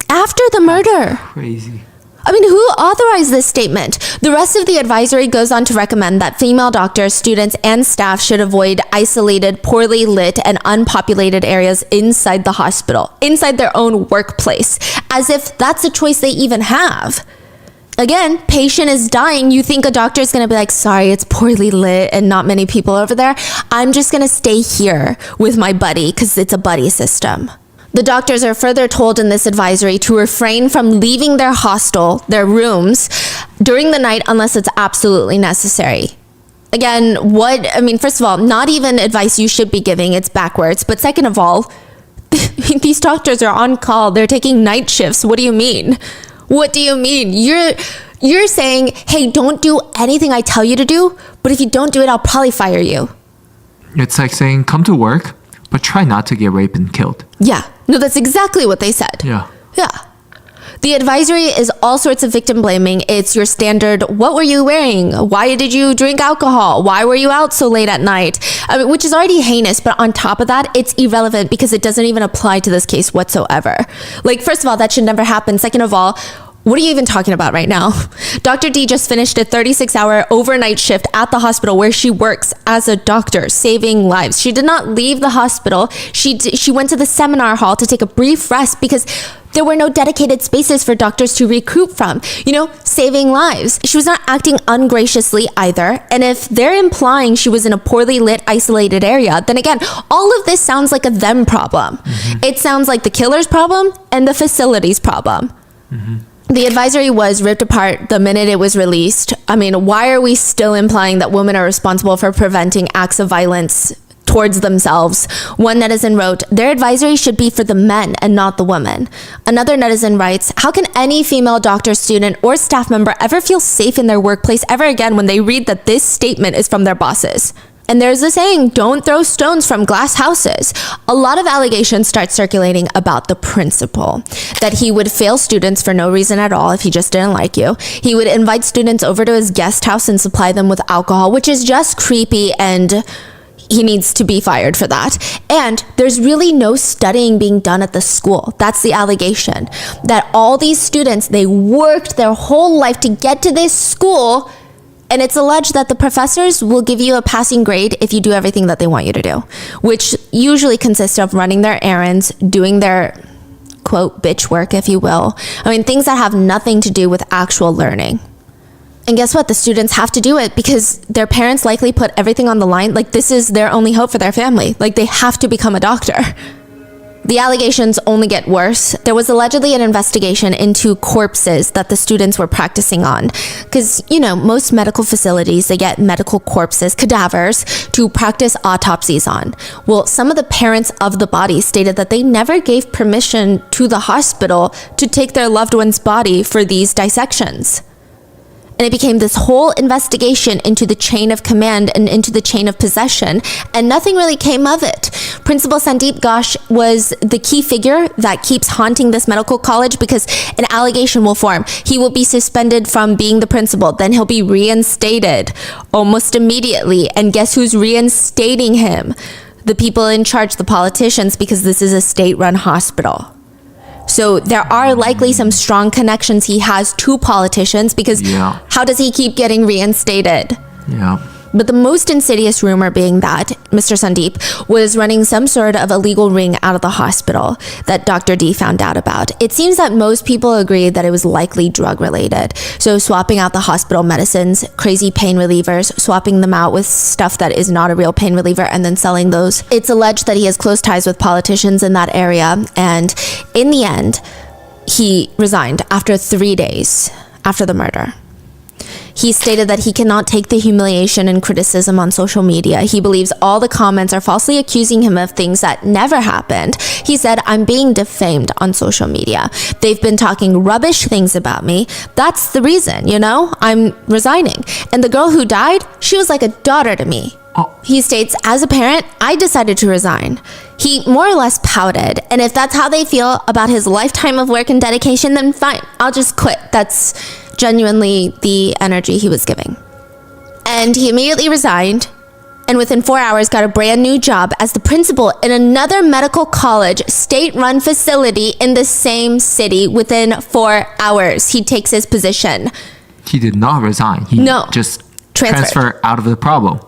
After the murder. Crazy. I mean, who authorized this statement? The rest of the advisory goes on to recommend that female doctors, students, and staff should avoid isolated, poorly lit, and unpopulated areas inside the hospital, inside their own workplace, as if that's a choice they even have. Again, patient is dying. You think a doctor is going to be like, sorry, it's poorly lit and not many people over there. I'm just going to stay here with my buddy because it's a buddy system. The doctors are further told in this advisory to refrain from leaving their hostel, their rooms, during the night unless it's absolutely necessary. Again, first of all, not even advice you should be giving, it's backwards. But second of all, these doctors are on call. They're taking night shifts. What do you mean? What do you mean? You're saying, hey, don't do anything I tell you to do, but if you don't do it, I'll probably fire you. It's like saying, come to work, but try not to get raped and killed. Yeah. No, that's exactly what they said. Yeah. Yeah. The advisory is all sorts of victim blaming. It's your standard, what were you wearing? Why did you drink alcohol? Why were you out so late at night? Which is already heinous, but on top of that, it's irrelevant because it doesn't even apply to this case whatsoever. Like, first of all, that should never happen. Second of all, what are you even talking about right now? Dr. D just finished a 36-hour overnight shift at the hospital where she works as a doctor, saving lives. She did not leave the hospital. She went to the seminar hall to take a brief rest because there were no dedicated spaces for doctors to recruit from, saving lives. She was not acting ungraciously either. And if they're implying she was in a poorly lit, isolated area, then again, all of this sounds like a them problem. Mm-hmm. It sounds like the killer's problem and the facility's problem. Mm-hmm. The advisory was ripped apart the minute it was released. Why are we still implying that women are responsible for preventing acts of violence towards themselves? One netizen wrote, their advisory should be for the men and not the women. Another netizen writes, how can any female doctor, student, or staff member ever feel safe in their workplace ever again when they read that this statement is from their bosses? And there's a saying, don't throw stones from glass houses. A lot of allegations start circulating about the principal, that he would fail students for no reason at all if he just didn't like you. He would invite students over to his guest house and supply them with alcohol, which is just creepy, and he needs to be fired for that. And there's really no studying being done at the school. That's the allegation. That all these students, they worked their whole life to get to this school, and it's alleged that the professors will give you a passing grade if you do everything that they want you to do, which usually consists of running their errands, doing their, quote, bitch work, if you will. Things that have nothing to do with actual learning. And guess what? The students have to do it because their parents likely put everything on the line. Like, this is their only hope for their family. Like, they have to become a doctor. The allegations only get worse. There was allegedly an investigation into corpses that the students were practicing on. Because, most medical facilities, they get medical corpses, cadavers, to practice autopsies on. Well, some of the parents of the bodies stated that they never gave permission to the hospital to take their loved one's body for these dissections. And it became this whole investigation into the chain of command and into the chain of possession, and nothing really came of it. Principal Sandeep Ghosh was the key figure that keeps haunting this medical college because an allegation will form. He will be suspended from being the principal, then he'll be reinstated almost immediately. And guess who's reinstating him? The people in charge, the politicians, because this is a state-run hospital. So there are likely some strong connections he has to politicians because how does he keep getting reinstated? Yeah. But the most insidious rumor being that Mr. Sandeep was running some sort of illegal ring out of the hospital that Dr. D found out about. It seems that most people agree that it was likely drug related. So swapping out the hospital medicines, crazy pain relievers, swapping them out with stuff that is not a real pain reliever and then selling those. It's alleged that he has close ties with politicians in that area. And in the end, he resigned after 3 days after the murder. He stated that he cannot take the humiliation and criticism on social media. He believes all the comments are falsely accusing him of things that never happened. He said, I'm being defamed on social media. They've been talking rubbish things about me. That's the reason, I'm resigning. And the girl who died, she was like a daughter to me. He states, as a parent, I decided to resign. He more or less pouted. And if that's how they feel about his lifetime of work and dedication, then fine, I'll just quit. That's genuinely the energy he was giving. And he immediately resigned, and within 4 hours got a brand new job as the principal in another medical college, state-run facility in the same city. Within 4 hours, he takes his position. He did not resign. He just transferred out of the problem.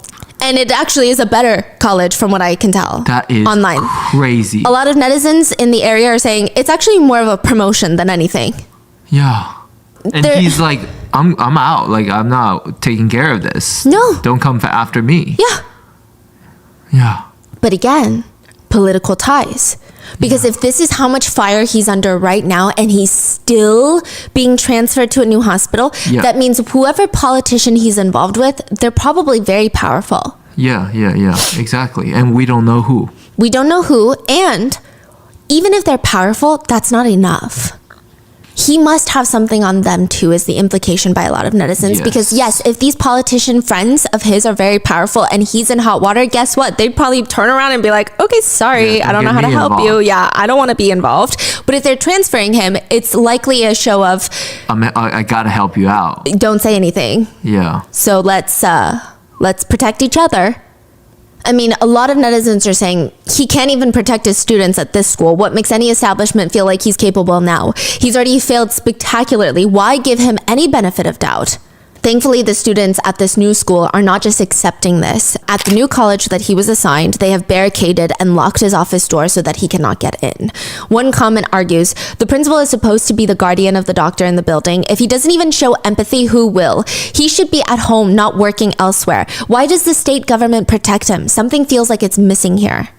And it actually is a better college from what I can tell. That is online. Crazy. A lot of netizens in the area are saying it's actually more of a promotion than anything. Yeah. And he's like, I'm out. Like, I'm not taking care of this. No. Don't come after me. Yeah. Yeah. But again, political ties. Because if this is how much fire he's under right now and he's still being transferred to a new hospital, that means whoever politician he's involved with, they're probably very powerful. Yeah. Exactly. And we don't know who. We don't know who. And even if they're powerful, that's not enough. He must have something on them too, is the implication by a lot of netizens. Because yes, if these politician friends of his are very powerful and he's in hot water, guess what? They'd probably turn around and be like, okay, sorry, I don't know how to help you. Yeah, I don't want to be involved. But if they're transferring him, it's likely a show of, I gotta help you out. Don't say anything. Yeah. So let's protect each other. I mean, a lot of netizens are saying he can't even protect his students at this school. What makes any establishment feel like he's capable now? He's already failed spectacularly. Why give him any benefit of doubt? Thankfully, the students at this new school are not just accepting this. At the new college that he was assigned, they have barricaded and locked his office door so that he cannot get in. One comment argues, the principal is supposed to be the guardian of the doctor in the building. If he doesn't even show empathy, who will? He should be at home, not working elsewhere. Why does the state government protect him? Something feels like it's missing here.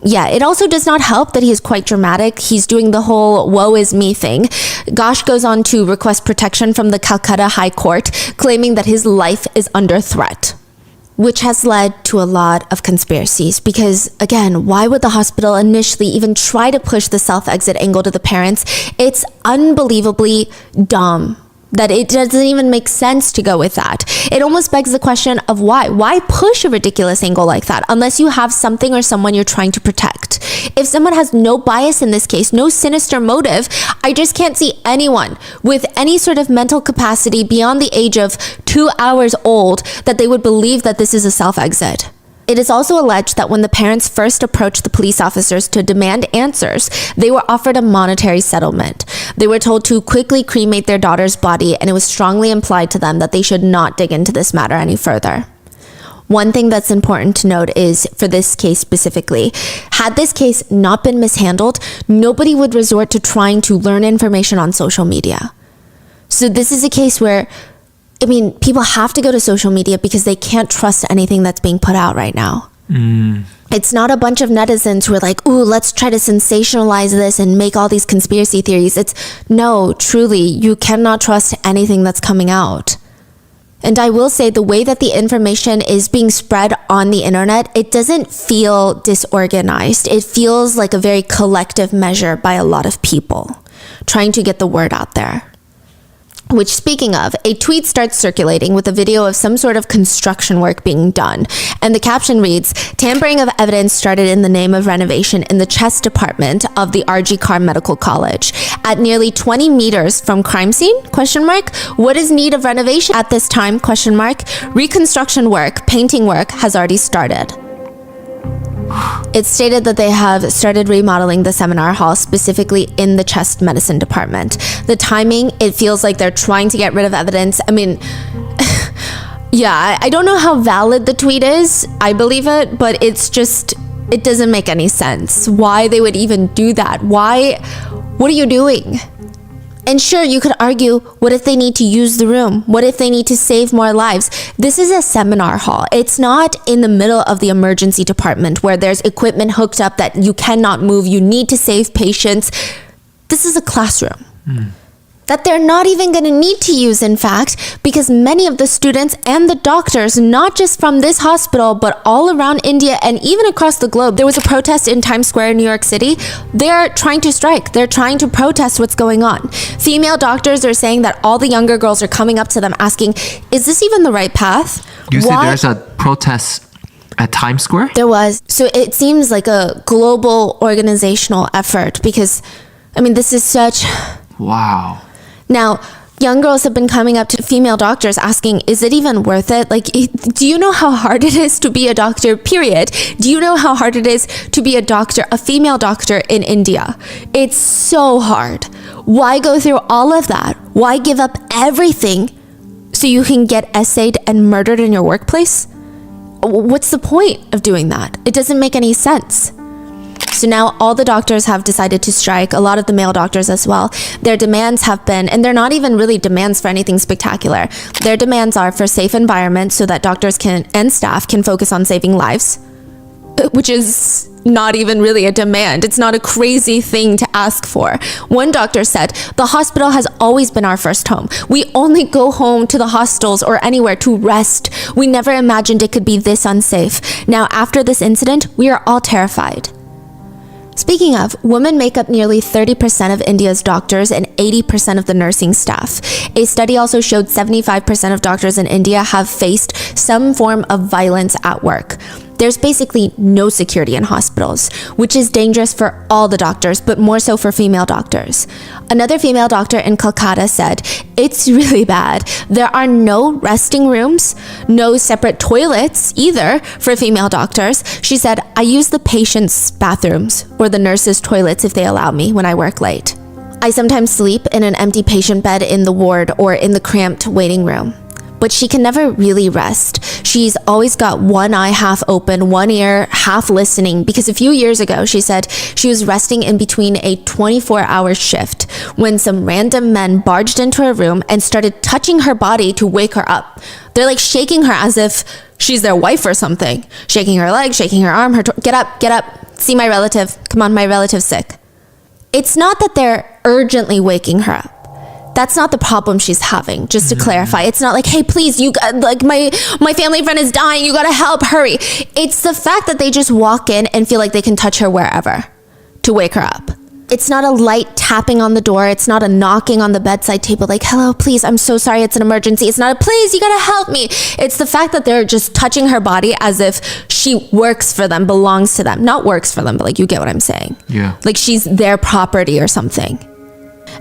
Yeah, it also does not help that he is quite dramatic. He's doing the whole woe is me thing. Gosh goes on to request protection from the Calcutta High Court, claiming that his life is under threat, which has led to a lot of conspiracies. Because again, why would the hospital initially even try to push the self-exit angle to the parents? It's unbelievably dumb that it doesn't even make sense to go with that. It almost begs the question of why. Why push a ridiculous angle like that unless you have something or someone you're trying to protect? If someone has no bias in this case, no sinister motive, I just can't see anyone with any sort of mental capacity beyond the age of 2 hours old that they would believe that this is a self-exit. It is also alleged that when the parents first approached the police officers to demand answers, they were offered a monetary settlement. They were told to quickly cremate their daughter's body, and it was strongly implied to them that they should not dig into this matter any further. One thing that's important to note is, for this case specifically, had this case not been mishandled, nobody would resort to trying to learn information on social media. So this is a case where people have to go to social media because they can't trust anything that's being put out right now. It's not a bunch of netizens who are like, ooh, let's try to sensationalize this and make all these conspiracy theories. No, truly, you cannot trust anything that's coming out. And I will say the way that the information is being spread on the internet, it doesn't feel disorganized. It feels like a very collective measure by a lot of people trying to get the word out there. Which, speaking of, a tweet starts circulating with a video of some sort of construction work being done. And the caption reads, tampering of evidence started in the name of renovation in the chest department of the RG Carr Medical College. At nearly 20 meters from crime scene? ? What is need of renovation at this time? ? Reconstruction work, painting work has already started. It's stated that they have started remodeling the seminar hall, specifically in the chest medicine department. The timing, it feels like they're trying to get rid of evidence. Yeah, I don't know how valid the tweet is. I believe it, but it's just, it doesn't make any sense. Why they would even do that? Why? What are you doing? And sure, you could argue, what if they need to use the room? What if they need to save more lives? This is a seminar hall. It's not in the middle of the emergency department where there's equipment hooked up that you cannot move. You need to save patients. This is a classroom. That they're not even going to need to use, in fact, because many of the students and the doctors, not just from this hospital, but all around India and even across the globe, there was a protest in Times Square in New York City. They're trying to strike. They're trying to protest what's going on. Female doctors are saying that all the younger girls are coming up to them asking, is this even the right path? You said there's a protest at Times Square? There was. So it seems like a global organizational effort because, I mean, this is such... Wow. Now, young girls have been coming up to female doctors asking, is it even worth it? Like, do you know how hard it is to be a doctor, period? Do you know how hard it is to be a doctor, a female doctor in India? It's so hard. Why go through all of that? Why give up everything so you can get essayed and murdered in your workplace? What's the point of doing that? It doesn't make any sense. So now all the doctors have decided to strike, a lot of the male doctors as well. Their demands have been, and they're not even really demands for anything spectacular. Their demands are for safe environments so that doctors can and staff can focus on saving lives, which is not even really a demand. It's not a crazy thing to ask for. One doctor said, the hospital has always been our first home. We only go home to the hostels or anywhere to rest. We never imagined it could be this unsafe. Now, after this incident, we are all terrified. Speaking of, women make up nearly 30% of India's doctors and 80% of the nursing staff. A study also showed 75% of doctors in India have faced some form of violence at work. There's basically no security in hospitals, which is dangerous for all the doctors, but more so for female doctors. Another female doctor in Kolkata said, it's really bad. There are no resting rooms, no separate toilets either for female doctors. She said, I use the patients' bathrooms or the nurses' toilets if they allow me when I work late. I sometimes sleep in an empty patient bed in the ward or in the cramped waiting room. But she can never really rest. She's always got one eye half open, one ear half listening, because a few years ago, she said she was resting in between a 24-hour shift when some random men barged into her room and started touching her body to wake her up. They're like shaking her as if she's their wife or something, shaking her leg, shaking her arm, get up, see my relative, come on, my relative's sick. It's not that they're urgently waking her up. That's not the problem she's having, just to clarify. It's not like, hey, please, you like my family friend is dying, you gotta help, hurry. It's the fact that they just walk in and feel like they can touch her wherever to wake her up. It's not a light tapping on the door. It's not a knocking on the bedside table like, hello, please, I'm so sorry, it's an emergency. It's not a, please, you gotta help me. It's the fact that they're just touching her body as if she works for them, belongs to them. Not works for them, but like, you get what I'm saying. Yeah. Like she's their property or something.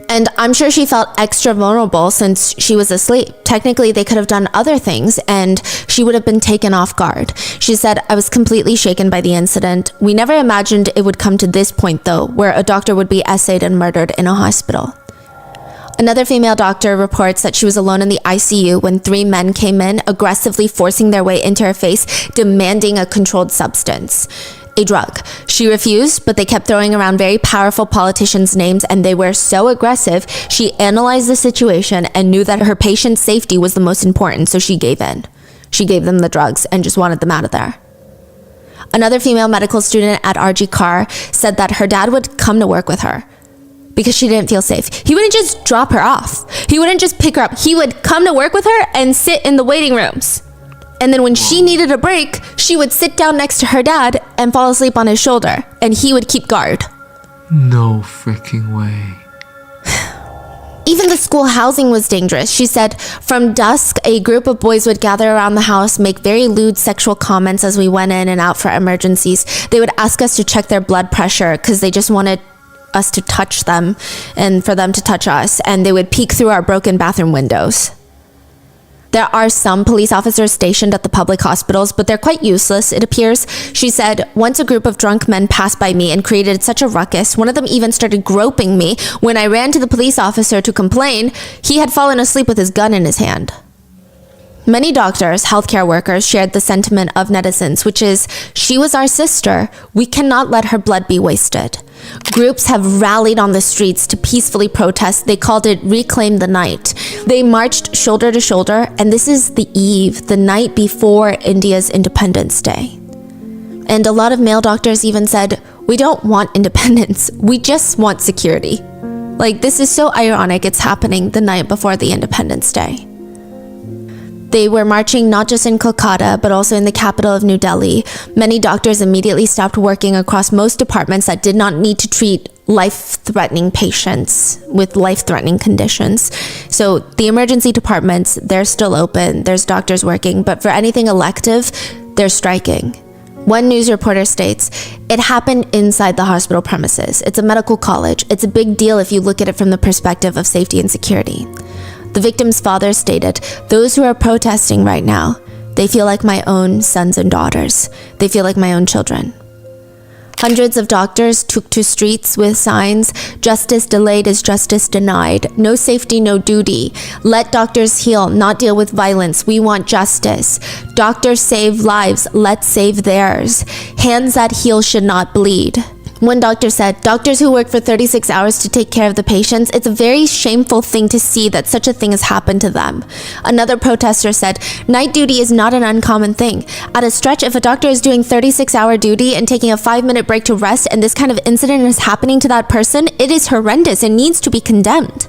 And I'm sure she felt extra vulnerable since she was asleep. Technically, they could have done other things and she would have been taken off guard. She said, I was completely shaken by the incident. We never imagined it would come to this point, though, where a doctor would be essayed and murdered in a hospital. Another female doctor reports that she was alone in the ICU when 3 men came in, aggressively forcing their way into her face, demanding a controlled substance. A drug. She refused, but they kept throwing around very powerful politicians' names and they were so aggressive, she analyzed the situation and knew that her patient's safety was the most important, so she gave in. She gave them the drugs and just wanted them out of there. Another female medical student at RG Carr said that her dad would come to work with her because she didn't feel safe. He wouldn't just drop her off. He wouldn't just pick her up. He would come to work with her and sit in the waiting rooms. And then when she needed a break, she would sit down next to her dad and fall asleep on his shoulder, and he would keep guard. No freaking way. Even the school housing was dangerous. She said, from dusk, a group of boys would gather around the house, make very lewd sexual comments as we went in and out for emergencies. They would ask us to check their blood pressure because they just wanted us to touch them and for them to touch us. And they would peek through our broken bathroom windows. There are some police officers stationed at the public hospitals, but they're quite useless, it appears. She said, once a group of drunk men passed by me and created such a ruckus, one of them even started groping me. When I ran to the police officer to complain, he had fallen asleep with his gun in his hand. Many doctors, healthcare workers shared the sentiment of netizens, which is, she was our sister. We cannot let her blood be wasted. Groups have rallied on the streets to peacefully protest. They called it Reclaim the Night. They marched shoulder to shoulder, and this is the night before India's Independence Day. And a lot of male doctors even said, we don't want independence, we just want security. Like, this is so ironic it's happening the night before the Independence Day. They were marching not just in Kolkata, but also in the capital of New Delhi. Many doctors immediately stopped working across most departments that did not need to treat life-threatening patients with life-threatening conditions. So the emergency departments, they're still open. There's doctors working, but for anything elective, they're striking. One news reporter states, it happened inside the hospital premises. It's a medical college. It's a big deal if you look at it from the perspective of safety and security. The victim's father stated, those who are protesting right now, they feel like my own sons and daughters. They feel like my own children. Hundreds of doctors took to streets with signs, justice delayed is justice denied, no safety, no duty. Let doctors heal, not deal with violence. We want justice. Doctors save lives, let's save theirs. Hands that heal should not bleed. One doctor said, doctors who work for 36 hours to take care of the patients, it's a very shameful thing to see that such a thing has happened to them. Another protester said, night duty is not an uncommon thing. At a stretch, if a doctor is doing 36-hour duty and taking a 5-minute break to rest and this kind of incident is happening to that person, it is horrendous and needs to be condemned.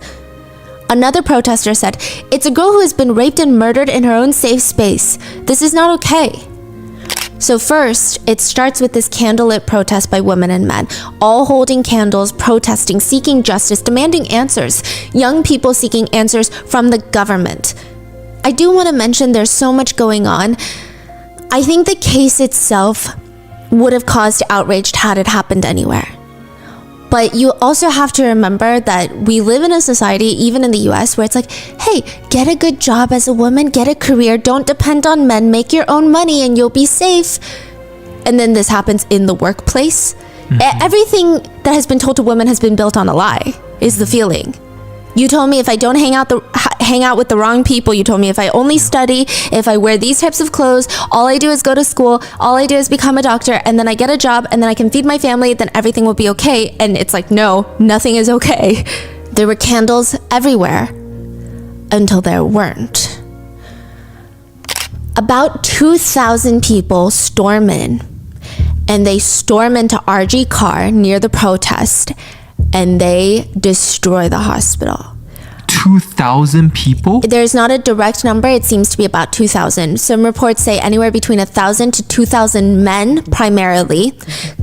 Another protester said, it's a girl who has been raped and murdered in her own safe space. This is not okay. So first, it starts with this candlelit protest by women and men, all holding candles, protesting, seeking justice, demanding answers. Young people seeking answers from the government. I do want to mention there's so much going on. I think the case itself would have caused outrage had it happened anywhere. But you also have to remember that we live in a society, even in the US, where it's like, hey, get a good job as a woman, get a career, don't depend on men, make your own money and you'll be safe. And then this happens in the workplace. Everything that has been told to women has been built on a lie, is the feeling. You told me if I don't hang out with the wrong people, you told me if I only study, if I wear these types of clothes, all I do is go to school, all I do is become a doctor, and then I get a job, and then I can feed my family, then everything will be okay. And it's like, no, nothing is okay. There were candles everywhere until there weren't. About 2,000 people storm in, and they storm into RG Car near the protest, and they destroy the hospital. 2,000 people? There's not a direct number. It seems to be about 2,000. Some reports say anywhere between 1,000 to 2,000 men, primarily,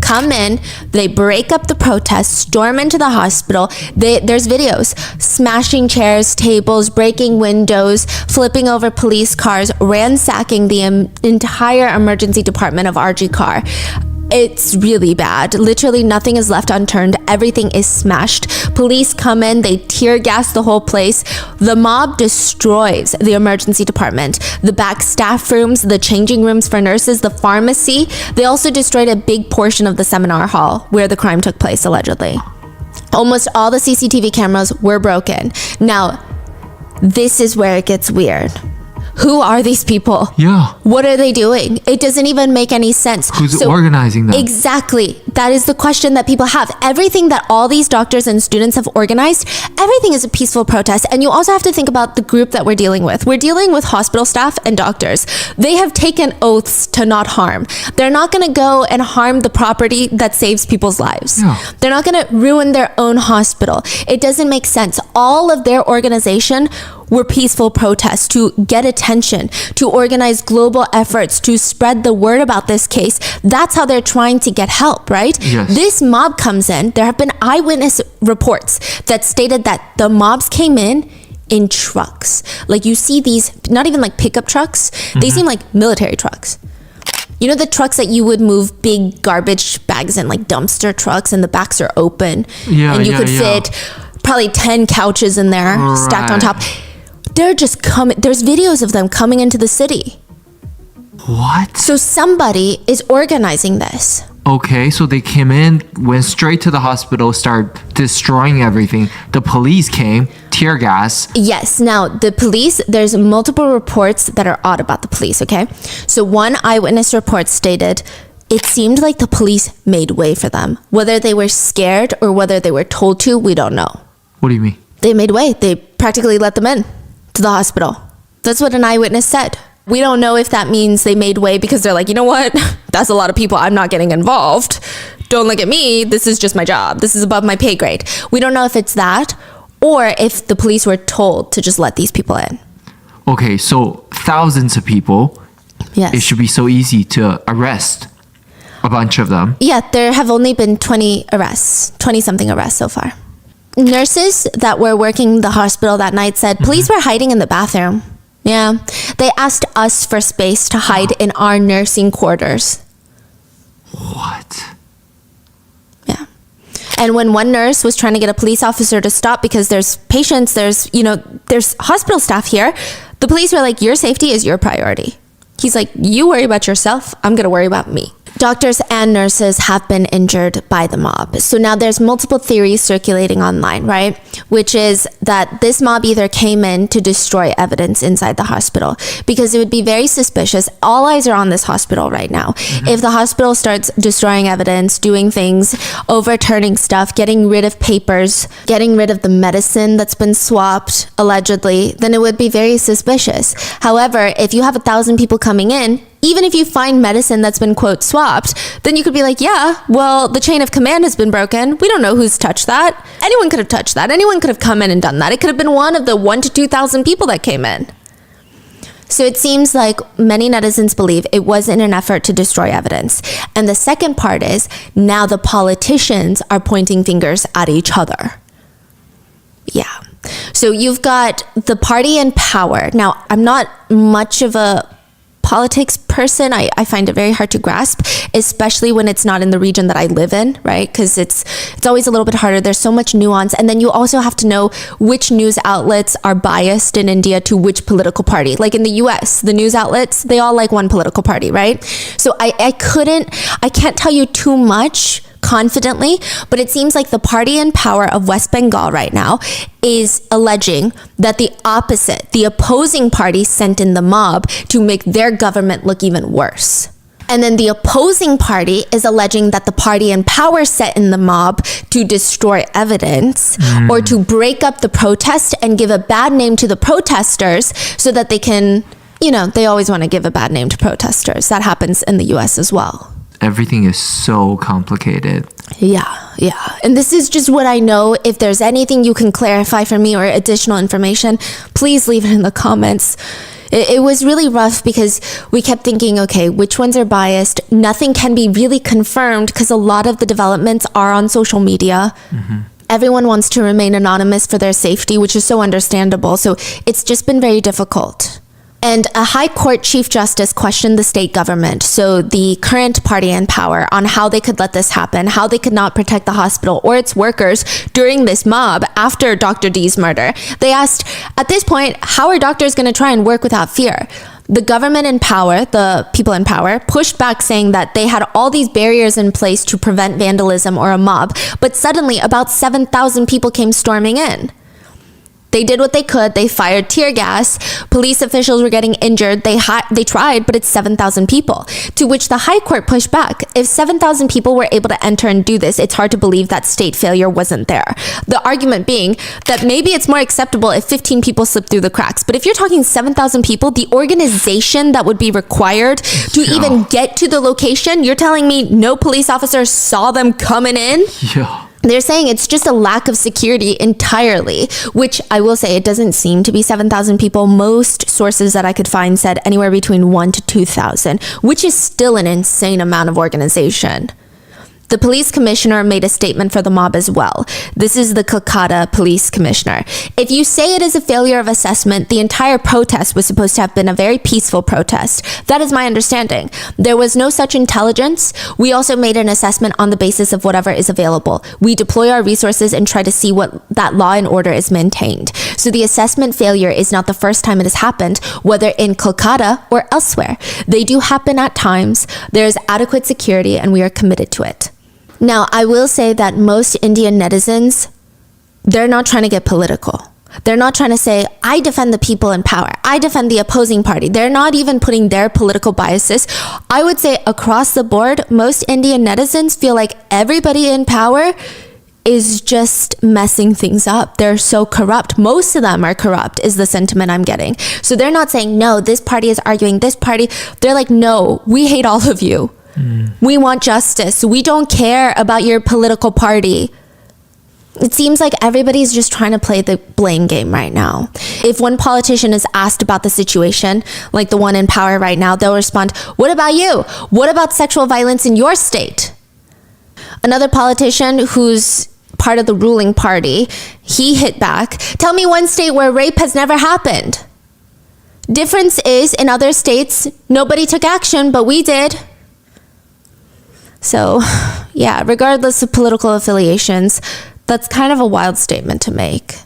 come in. They break up the protest, storm into the hospital. There's videos. Smashing chairs, tables, breaking windows, flipping over police cars, ransacking the entire emergency department of RG Car. It's really bad. Literally nothing is left unturned. Everything is smashed. Police come in, they tear gas the whole place. The mob destroys the emergency department, the back staff rooms, the changing rooms for nurses, the pharmacy. They also destroyed a big portion of the seminar hall where the crime took place, allegedly. Almost all the CCTV cameras were broken. Now, this is where it gets weird. Who are these people? Yeah. What are they doing? It doesn't even make any sense. Who's organizing them? Exactly. That is the question that people have. Everything that all these doctors and students have organized, everything is a peaceful protest. And you also have to think about the group that we're dealing with. We're dealing with hospital staff and doctors. They have taken oaths to not harm. They're not going to go and harm the property that saves people's lives. Yeah. They're not going to ruin their own hospital. It doesn't make sense. All of their organization were peaceful protests to get attention, to organize global efforts, to spread the word about this case. That's how they're trying to get help, right? Yes. This mob comes in. There have been eyewitness reports that stated that the mobs came in trucks. Like you see these, not even like pickup trucks, they seem like military trucks. You know the trucks that you would move big garbage bags in, like dumpster trucks, and the backs are open, and you could fit probably 10 couches in there stacked on top. They're just coming. There's videos of them coming into the city. What? So somebody is organizing this. Okay, so they came in, went straight to the hospital, started destroying everything. The police came, tear gas. Yes. Now, the police, there's multiple reports that are odd about the police, okay? So one eyewitness report stated it seemed like the police made way for them. Whether they were scared or whether they were told to, we don't know. What do you mean? They made way. They practically let them in to the hospital. That's what an eyewitness said. We don't know if that means they made way because they're like, you know what? That's a lot of people. I'm not getting involved. Don't look at me. This is just my job. This is above my pay grade. We don't know if it's that or if the police were told to just let these people in. Okay, so thousands of people. Yes. It should be so easy to arrest a bunch of them. Yeah, there have only been 20 arrests, 20-something arrests so far. Nurses that were working the hospital that night said police were hiding in the bathroom. Yeah, they asked us for space to hide in our nursing quarters. What? Yeah. And when one nurse was trying to get a police officer to stop because there's patients, there's hospital staff here, the police were like, your safety is your priority. He's like, you worry about yourself, I'm gonna worry about me. Doctors and nurses have been injured by the mob. So now there's multiple theories circulating online, right? Which is that this mob either came in to destroy evidence inside the hospital because it would be very suspicious. All eyes are on this hospital right now. If the hospital starts destroying evidence, doing things, overturning stuff, getting rid of papers, getting rid of the medicine that's been swapped, allegedly, then it would be very suspicious. However, if you have 1,000 people coming in, even if you find medicine that's been, quote, swapped, then you could be like, yeah, well, the chain of command has been broken. We don't know who's touched that. Anyone could have touched that. Anyone could have come in and done that. It could have been one of the 1,000 to 2,000 people that came in. So it seems like many netizens believe it was in an effort to destroy evidence. And the second part is now the politicians are pointing fingers at each other. Yeah. So you've got the party in power. Now, I'm not much of a politics person. I find it very hard to grasp, especially when it's not in the region that I live in, right? Because it's always a little bit harder. There's so much nuance. And then you also have to know which news outlets are biased in India to which political party. Like in the US, the news outlets, they all like one political party, right? So I can't tell you too much confidently, but it seems like the party in power of West Bengal right now is alleging that the opposing party sent in the mob to make their government look even worse. And then the opposing party is alleging that the party in power set in the mob to destroy evidence or to break up the protest and give a bad name to the protesters so that they can, they always want to give a bad name to protesters. That happens in the US as well. Everything is so complicated. Yeah. And this is just what I know. If there's anything you can clarify for me or additional information, please leave it in the comments. It was really rough because we kept thinking, okay, which ones are biased? Nothing can be really confirmed because a lot of the developments are on social media. Everyone wants to remain anonymous for their safety, which is so understandable. So it's just been very difficult. And a high court chief justice questioned the state government, so the current party in power, on how they could let this happen, how they could not protect the hospital or its workers during this mob after Dr. D's murder. They asked, at this point, how are doctors going to try and work without fear? The government in power, the people in power, pushed back saying that they had all these barriers in place to prevent vandalism or a mob, but suddenly about 7,000 people came storming in. They did what they could. They fired tear gas. Police officials were getting injured. They tried, but it's 7,000 people. To which the high court pushed back. If 7,000 people were able to enter and do this, it's hard to believe that state failure wasn't there. The argument being that maybe it's more acceptable if 15 people slip through the cracks. But if you're talking 7,000 people, the organization that would be required to even get to the location, you're telling me no police officers saw them coming in? Yeah. They're saying it's just a lack of security entirely, which I will say it doesn't seem to be 7,000 people. Most sources that I could find said anywhere between 1,000 to 2,000, which is still an insane amount of organization. The police commissioner made a statement for the mob as well. This is the Kolkata police commissioner. If you say it is a failure of assessment, the entire protest was supposed to have been a very peaceful protest. That is my understanding. There was no such intelligence. We also made an assessment on the basis of whatever is available. We deploy our resources and try to see what that law and order is maintained. So the assessment failure is not the first time it has happened, whether in Kolkata or elsewhere. They do happen at times. There is adequate security and we are committed to it. Now, I will say that most Indian netizens, they're not trying to get political. They're not trying to say, I defend the people in power. I defend the opposing party. They're not even putting their political biases. I would say across the board, most Indian netizens feel like everybody in power is just messing things up. They're so corrupt. Most of them are corrupt is the sentiment I'm getting. So they're not saying, no, this party is arguing this party. They're like, no, we hate all of you. We want justice. We don't care about your political party. It seems like everybody's just trying to play the blame game right now. If one politician is asked about the situation, like the one in power right now, they'll respond, what about you? What about sexual violence in your state? Another politician who's part of the ruling party, he hit back, tell me one state where rape has never happened. Difference is, in other states, nobody took action, but we did. So, yeah, regardless of political affiliations, that's kind of a wild statement to make.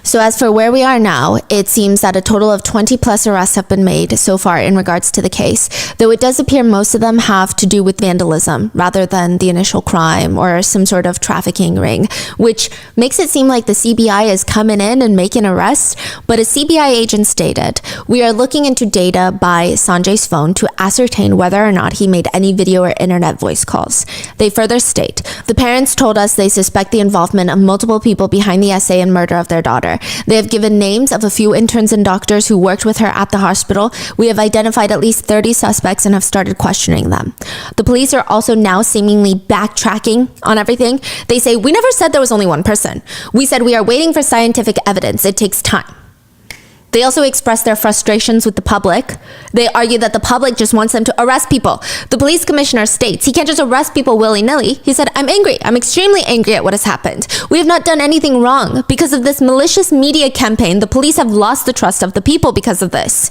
So as for where we are now, it seems that a total of 20 plus arrests have been made so far in regards to the case, though it does appear most of them have to do with vandalism rather than the initial crime or some sort of trafficking ring, which makes it seem like the CBI is coming in and making arrests. But a CBI agent stated, we are looking into data by Sanjay's phone to ascertain whether or not he made any video or internet voice calls. They further state, the parents told us they suspect the involvement of multiple people behind the essay and murder of their daughter. They have given names of a few interns and doctors who worked with her at the hospital. We have identified at least 30 suspects and have started questioning them. The police are also now seemingly backtracking on everything. They say, we never said there was only one person. We said we are waiting for scientific evidence. It takes time. They also express their frustrations with the public. They argue that the public just wants them to arrest people. The police commissioner states he can't just arrest people willy-nilly. He said, I'm angry. I'm extremely angry at what has happened. We have not done anything wrong. Because of this malicious media campaign, the police have lost the trust of the people because of this.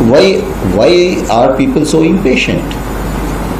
Why are people so impatient?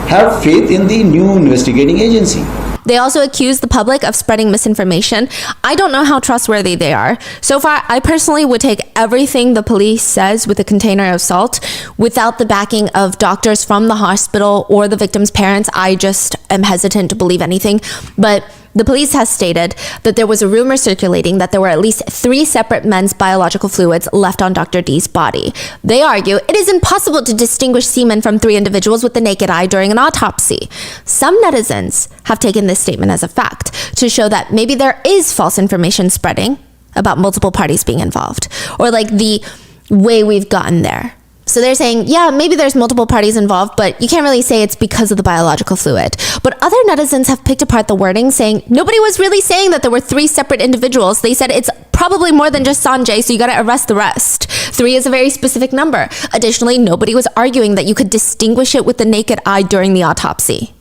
Have faith in the new investigating agency. They also accuse the public of spreading misinformation. I don't know how trustworthy they are. So far, I personally would take everything the police says with a container of salt. Without the backing of doctors from the hospital or the victim's parents, I just am hesitant to believe anything. But the police has stated that there was a rumor circulating that there were at least 3 separate men's biological fluids left on Dr. D's body. They argue it is impossible to distinguish semen from 3 individuals with the naked eye during an autopsy. Some netizens have taken this statement as a fact to show that maybe there is false information spreading about multiple parties being involved, or like the way we've gotten there. So they're saying, yeah, maybe there's multiple parties involved, but you can't really say it's because of the biological fluid. But other netizens have picked apart the wording, saying nobody was really saying that there were 3 separate individuals. They said it's probably more than just Sanjay, so you gotta arrest the rest. 3 is a very specific number. Additionally, nobody was arguing that you could distinguish it with the naked eye during the autopsy.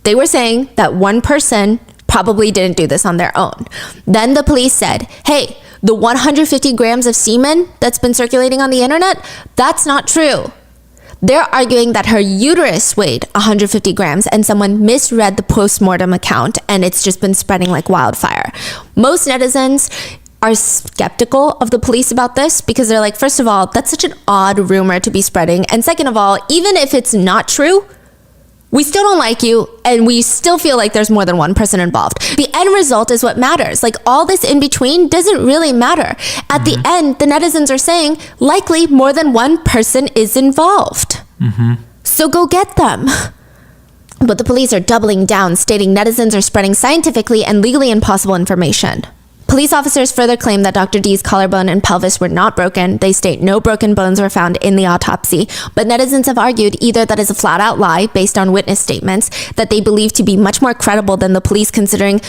They were saying that one person probably didn't do this on their own. Then the police said, hey, the 150 grams of semen that's been circulating on the internet, that's not true. They're arguing that her uterus weighed 150 grams and someone misread the postmortem account and it's just been spreading like wildfire. Most netizens are skeptical of the police about this because they're like, first of all, that's such an odd rumor to be spreading. And second of all, even if it's not true, we still don't like you, and we still feel like there's more than one person involved. The end result is what matters. Like, all this in between doesn't really matter. At the end, the netizens are saying, likely more than one person is involved. So go get them. But the police are doubling down, stating netizens are spreading scientifically and legally impossible information. Police officers further claim that Dr. D's collarbone and pelvis were not broken. They state no broken bones were found in the autopsy. But netizens have argued either that is a flat-out lie based on witness statements that they believe to be much more credible than the police, considering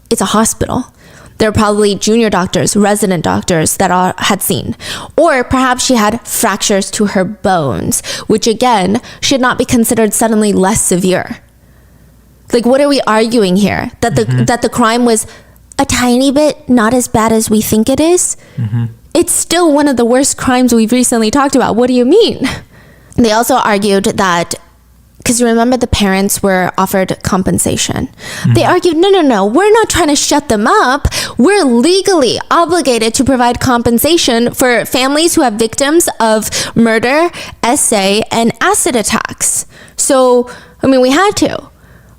it's a hospital. There are probably junior doctors, resident doctors that had seen. Or perhaps she had fractures to her bones, which again should not be considered suddenly less severe. Like, what are we arguing here? That the crime was a tiny bit not as bad as we think it is? It's still one of the worst crimes we've recently talked about. What do you mean? They also argued that, because remember the parents were offered compensation. They argued, no, we're not trying to shut them up. We're legally obligated to provide compensation for families who have victims of murder, SA, and acid attacks. So, I mean, we had to.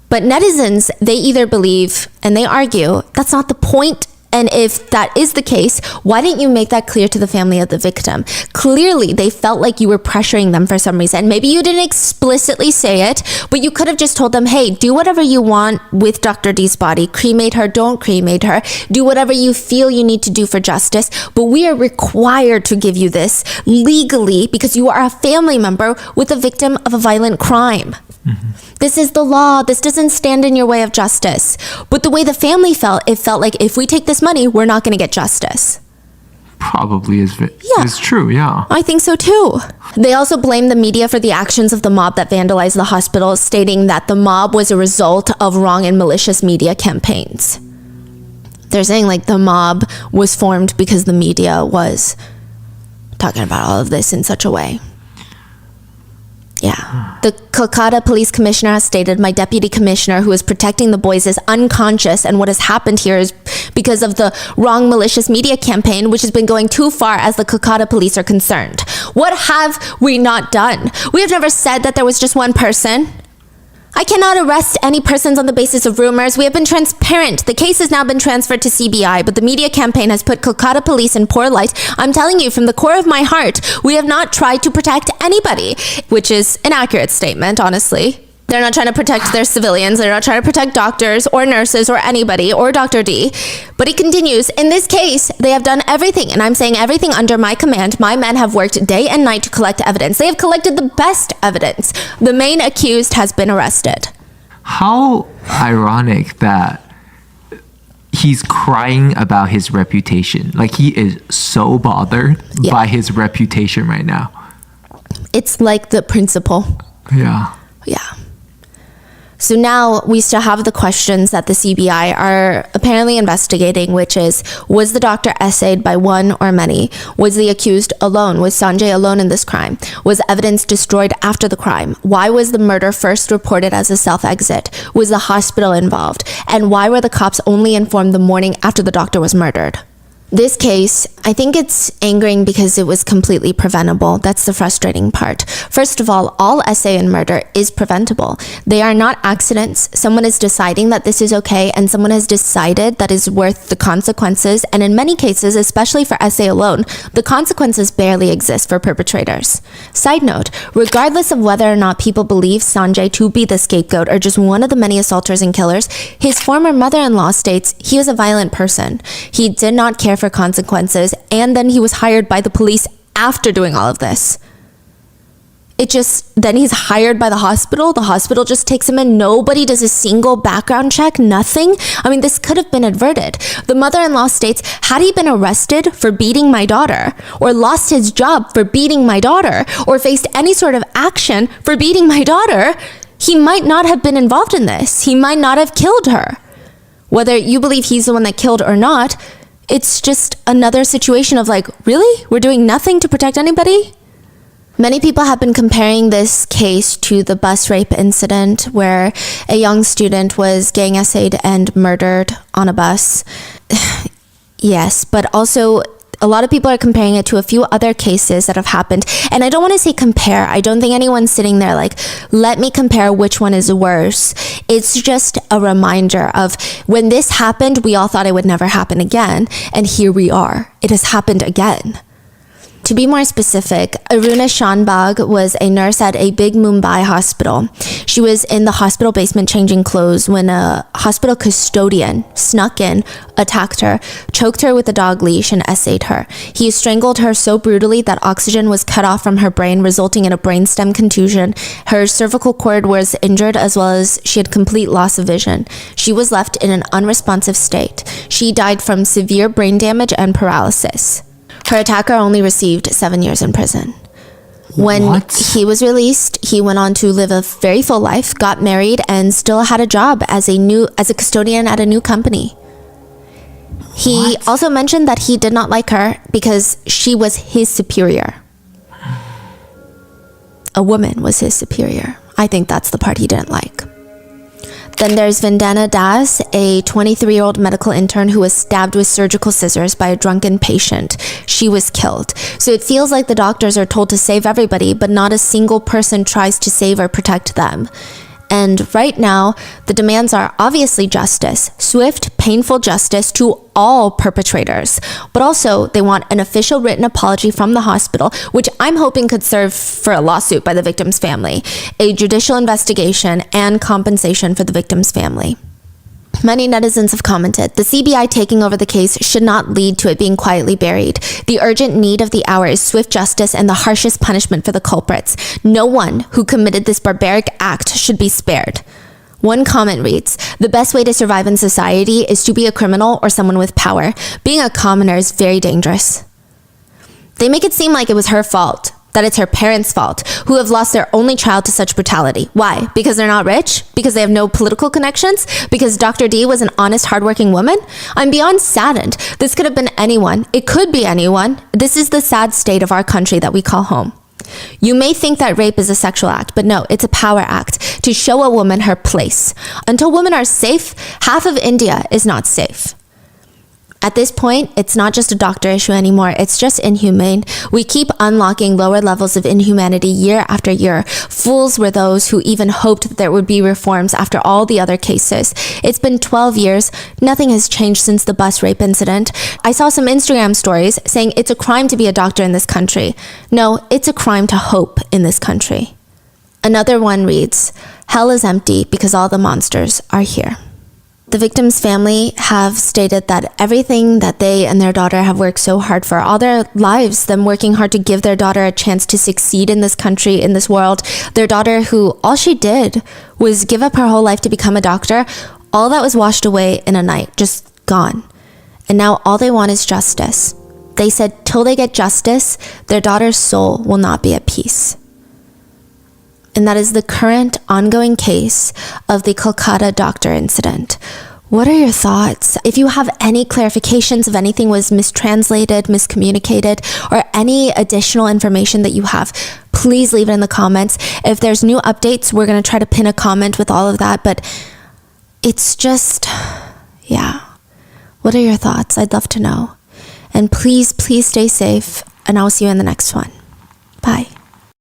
But netizens, they either believe and they argue that's not the point. And if that is the case, why didn't you make that clear to the family of the victim? Clearly, they felt like you were pressuring them for some reason. Maybe you didn't explicitly say it, but you could have just told them, hey, do whatever you want with Dr. D's body. Cremate her, don't cremate her. Do whatever you feel you need to do for justice. But we are required to give you this legally because you are a family member with a victim of a violent crime. This is the law. This doesn't stand in your way of justice. But the way the family felt, it felt like if we take this money, we're not going to get justice. Probably is true, yeah. I think so too. They also blamed the media for the actions of the mob that vandalized the hospital, stating that the mob was a result of wrong and malicious media campaigns. They're saying like the mob was formed because the media was talking about all of this in such a way. Yeah. The Kolkata police commissioner has stated, my deputy commissioner who is protecting the boys is unconscious, and what has happened here is because of the wrong malicious media campaign, which has been going too far as the Kolkata police are concerned. What have we not done? We have never said that there was just one person. I cannot arrest any persons on the basis of rumors. We have been transparent. The case has now been transferred to CBI, but the media campaign has put Kolkata police in poor light. I'm telling you from the core of my heart, we have not tried to protect anybody, which is an accurate statement, honestly. They're not trying to protect their civilians. They're not trying to protect doctors or nurses or anybody or Dr. D. But he continues, in this case, they have done everything, and I'm saying everything under my command. My men have worked day and night to collect evidence. They have collected the best evidence. The main accused has been arrested. How ironic that he's crying about his reputation. Like, he is so bothered by his reputation right now. It's like the principal. Yeah. Yeah. So now we still have the questions that the CBI are apparently investigating, which is, was the doctor essayed by one or many? Was the accused alone? Was Sanjay alone in this crime? Was evidence destroyed after the crime? Why was the murder first reported as a self-exit? Was the hospital involved? And why were the cops only informed the morning after the doctor was murdered? This case, I think it's angering because it was completely preventable. That's the frustrating part. First of all essay and murder is preventable. They are not accidents. Someone is deciding that this is okay, and someone has decided that is worth the consequences. And in many cases, especially for essay alone, the consequences barely exist for perpetrators. Side note, regardless of whether or not people believe Sanjay to be the scapegoat or just one of the many assaulters and killers, his former mother-in-law states he was a violent person. He did not care for consequences, and then he was hired by the police after doing all of this. Then he's hired by the hospital just takes him in. Nobody does a single background check, nothing. I mean, this could have been averted. The mother-in-law states, had he been arrested for beating my daughter, or lost his job for beating my daughter, or faced any sort of action for beating my daughter, he might not have been involved in this. He might not have killed her. Whether you believe he's the one that killed or not, it's just another situation of like, really? We're doing nothing to protect anybody? Many people have been comparing this case to the bus rape incident where a young student was gang essayed and murdered on a bus. Yes, but also a lot of people are comparing it to a few other cases that have happened. And I don't want to say compare. I don't think anyone's sitting there like, let me compare which one is worse. It's just a reminder of when this happened, we all thought it would never happen again. And here we are. It has happened again. To be more specific, Aruna Shanbag was a nurse at a big Mumbai hospital. She was in the hospital basement changing clothes when a hospital custodian snuck in, attacked her, choked her with a dog leash, and essayed her. He strangled her so brutally that oxygen was cut off from her brain, resulting in a brainstem contusion. Her cervical cord was injured, as well as she had complete loss of vision. She was left in an unresponsive state. She died from severe brain damage and paralysis. Her attacker only received 7 years in prison. When What? he was released, he went on to live a very full life, got married, and still had a job as a custodian at a new company. He What? also mentioned that he did not like her because she was his superior. A woman was his superior. I think that's the part he didn't like. Then there's Vandana Das, a 23-year-old medical intern who was stabbed with surgical scissors by a drunken patient. She was killed. So it feels like the doctors are told to save everybody, but not a single person tries to save or protect them. And right now, the demands are obviously justice, swift, painful justice to all perpetrators. But also, they want an official written apology from the hospital, which I'm hoping could serve for a lawsuit by the victim's family, a judicial investigation, and compensation for the victim's family. Many netizens have commented, the CBI taking over the case should not lead to it being quietly buried. The urgent need of the hour is swift justice and the harshest punishment for the culprits. No one who committed this barbaric act should be spared. One comment reads, the best way to survive in society is to be a criminal or someone with power. Being a commoner is very dangerous. They make it seem like it was her fault, that it's her parents' fault, who have lost their only child to such brutality. Why? Because they're not rich? Because they have no political connections? Because Dr. D was an honest, hardworking woman? I'm beyond saddened. This could have been anyone. It could be anyone. This is the sad state of our country that we call home. You may think that rape is a sexual act, but no, it's a power act to show a woman her place. Until women are safe, half of India is not safe. At this point, it's not just a doctor issue anymore, it's just inhumane. We keep unlocking lower levels of inhumanity year after year. Fools were those who even hoped that there would be reforms after all the other cases. It's been 12 years, nothing has changed since the bus rape incident. I saw some Instagram stories saying it's a crime to be a doctor in this country. No, it's a crime to hope in this country. Another one reads, hell is empty because all the monsters are here. The victim's family have stated that everything that they and their daughter have worked so hard for, all their lives, them working hard to give their daughter a chance to succeed in this country, in this world, their daughter who all she did was give up her whole life to become a doctor, all that was washed away in a night, just gone. And now all they want is justice. They said till they get justice, their daughter's soul will not be at peace. And that is the current ongoing case of the Kolkata doctor incident. What are your thoughts? If you have any clarifications, if anything was mistranslated, miscommunicated, or any additional information that you have, please leave it in the comments. If there's new updates, we're going to try to pin a comment with all of that, but it's just, yeah. What are your thoughts? I'd love to know. And please, please stay safe, and I'll see you in the next one. Bye.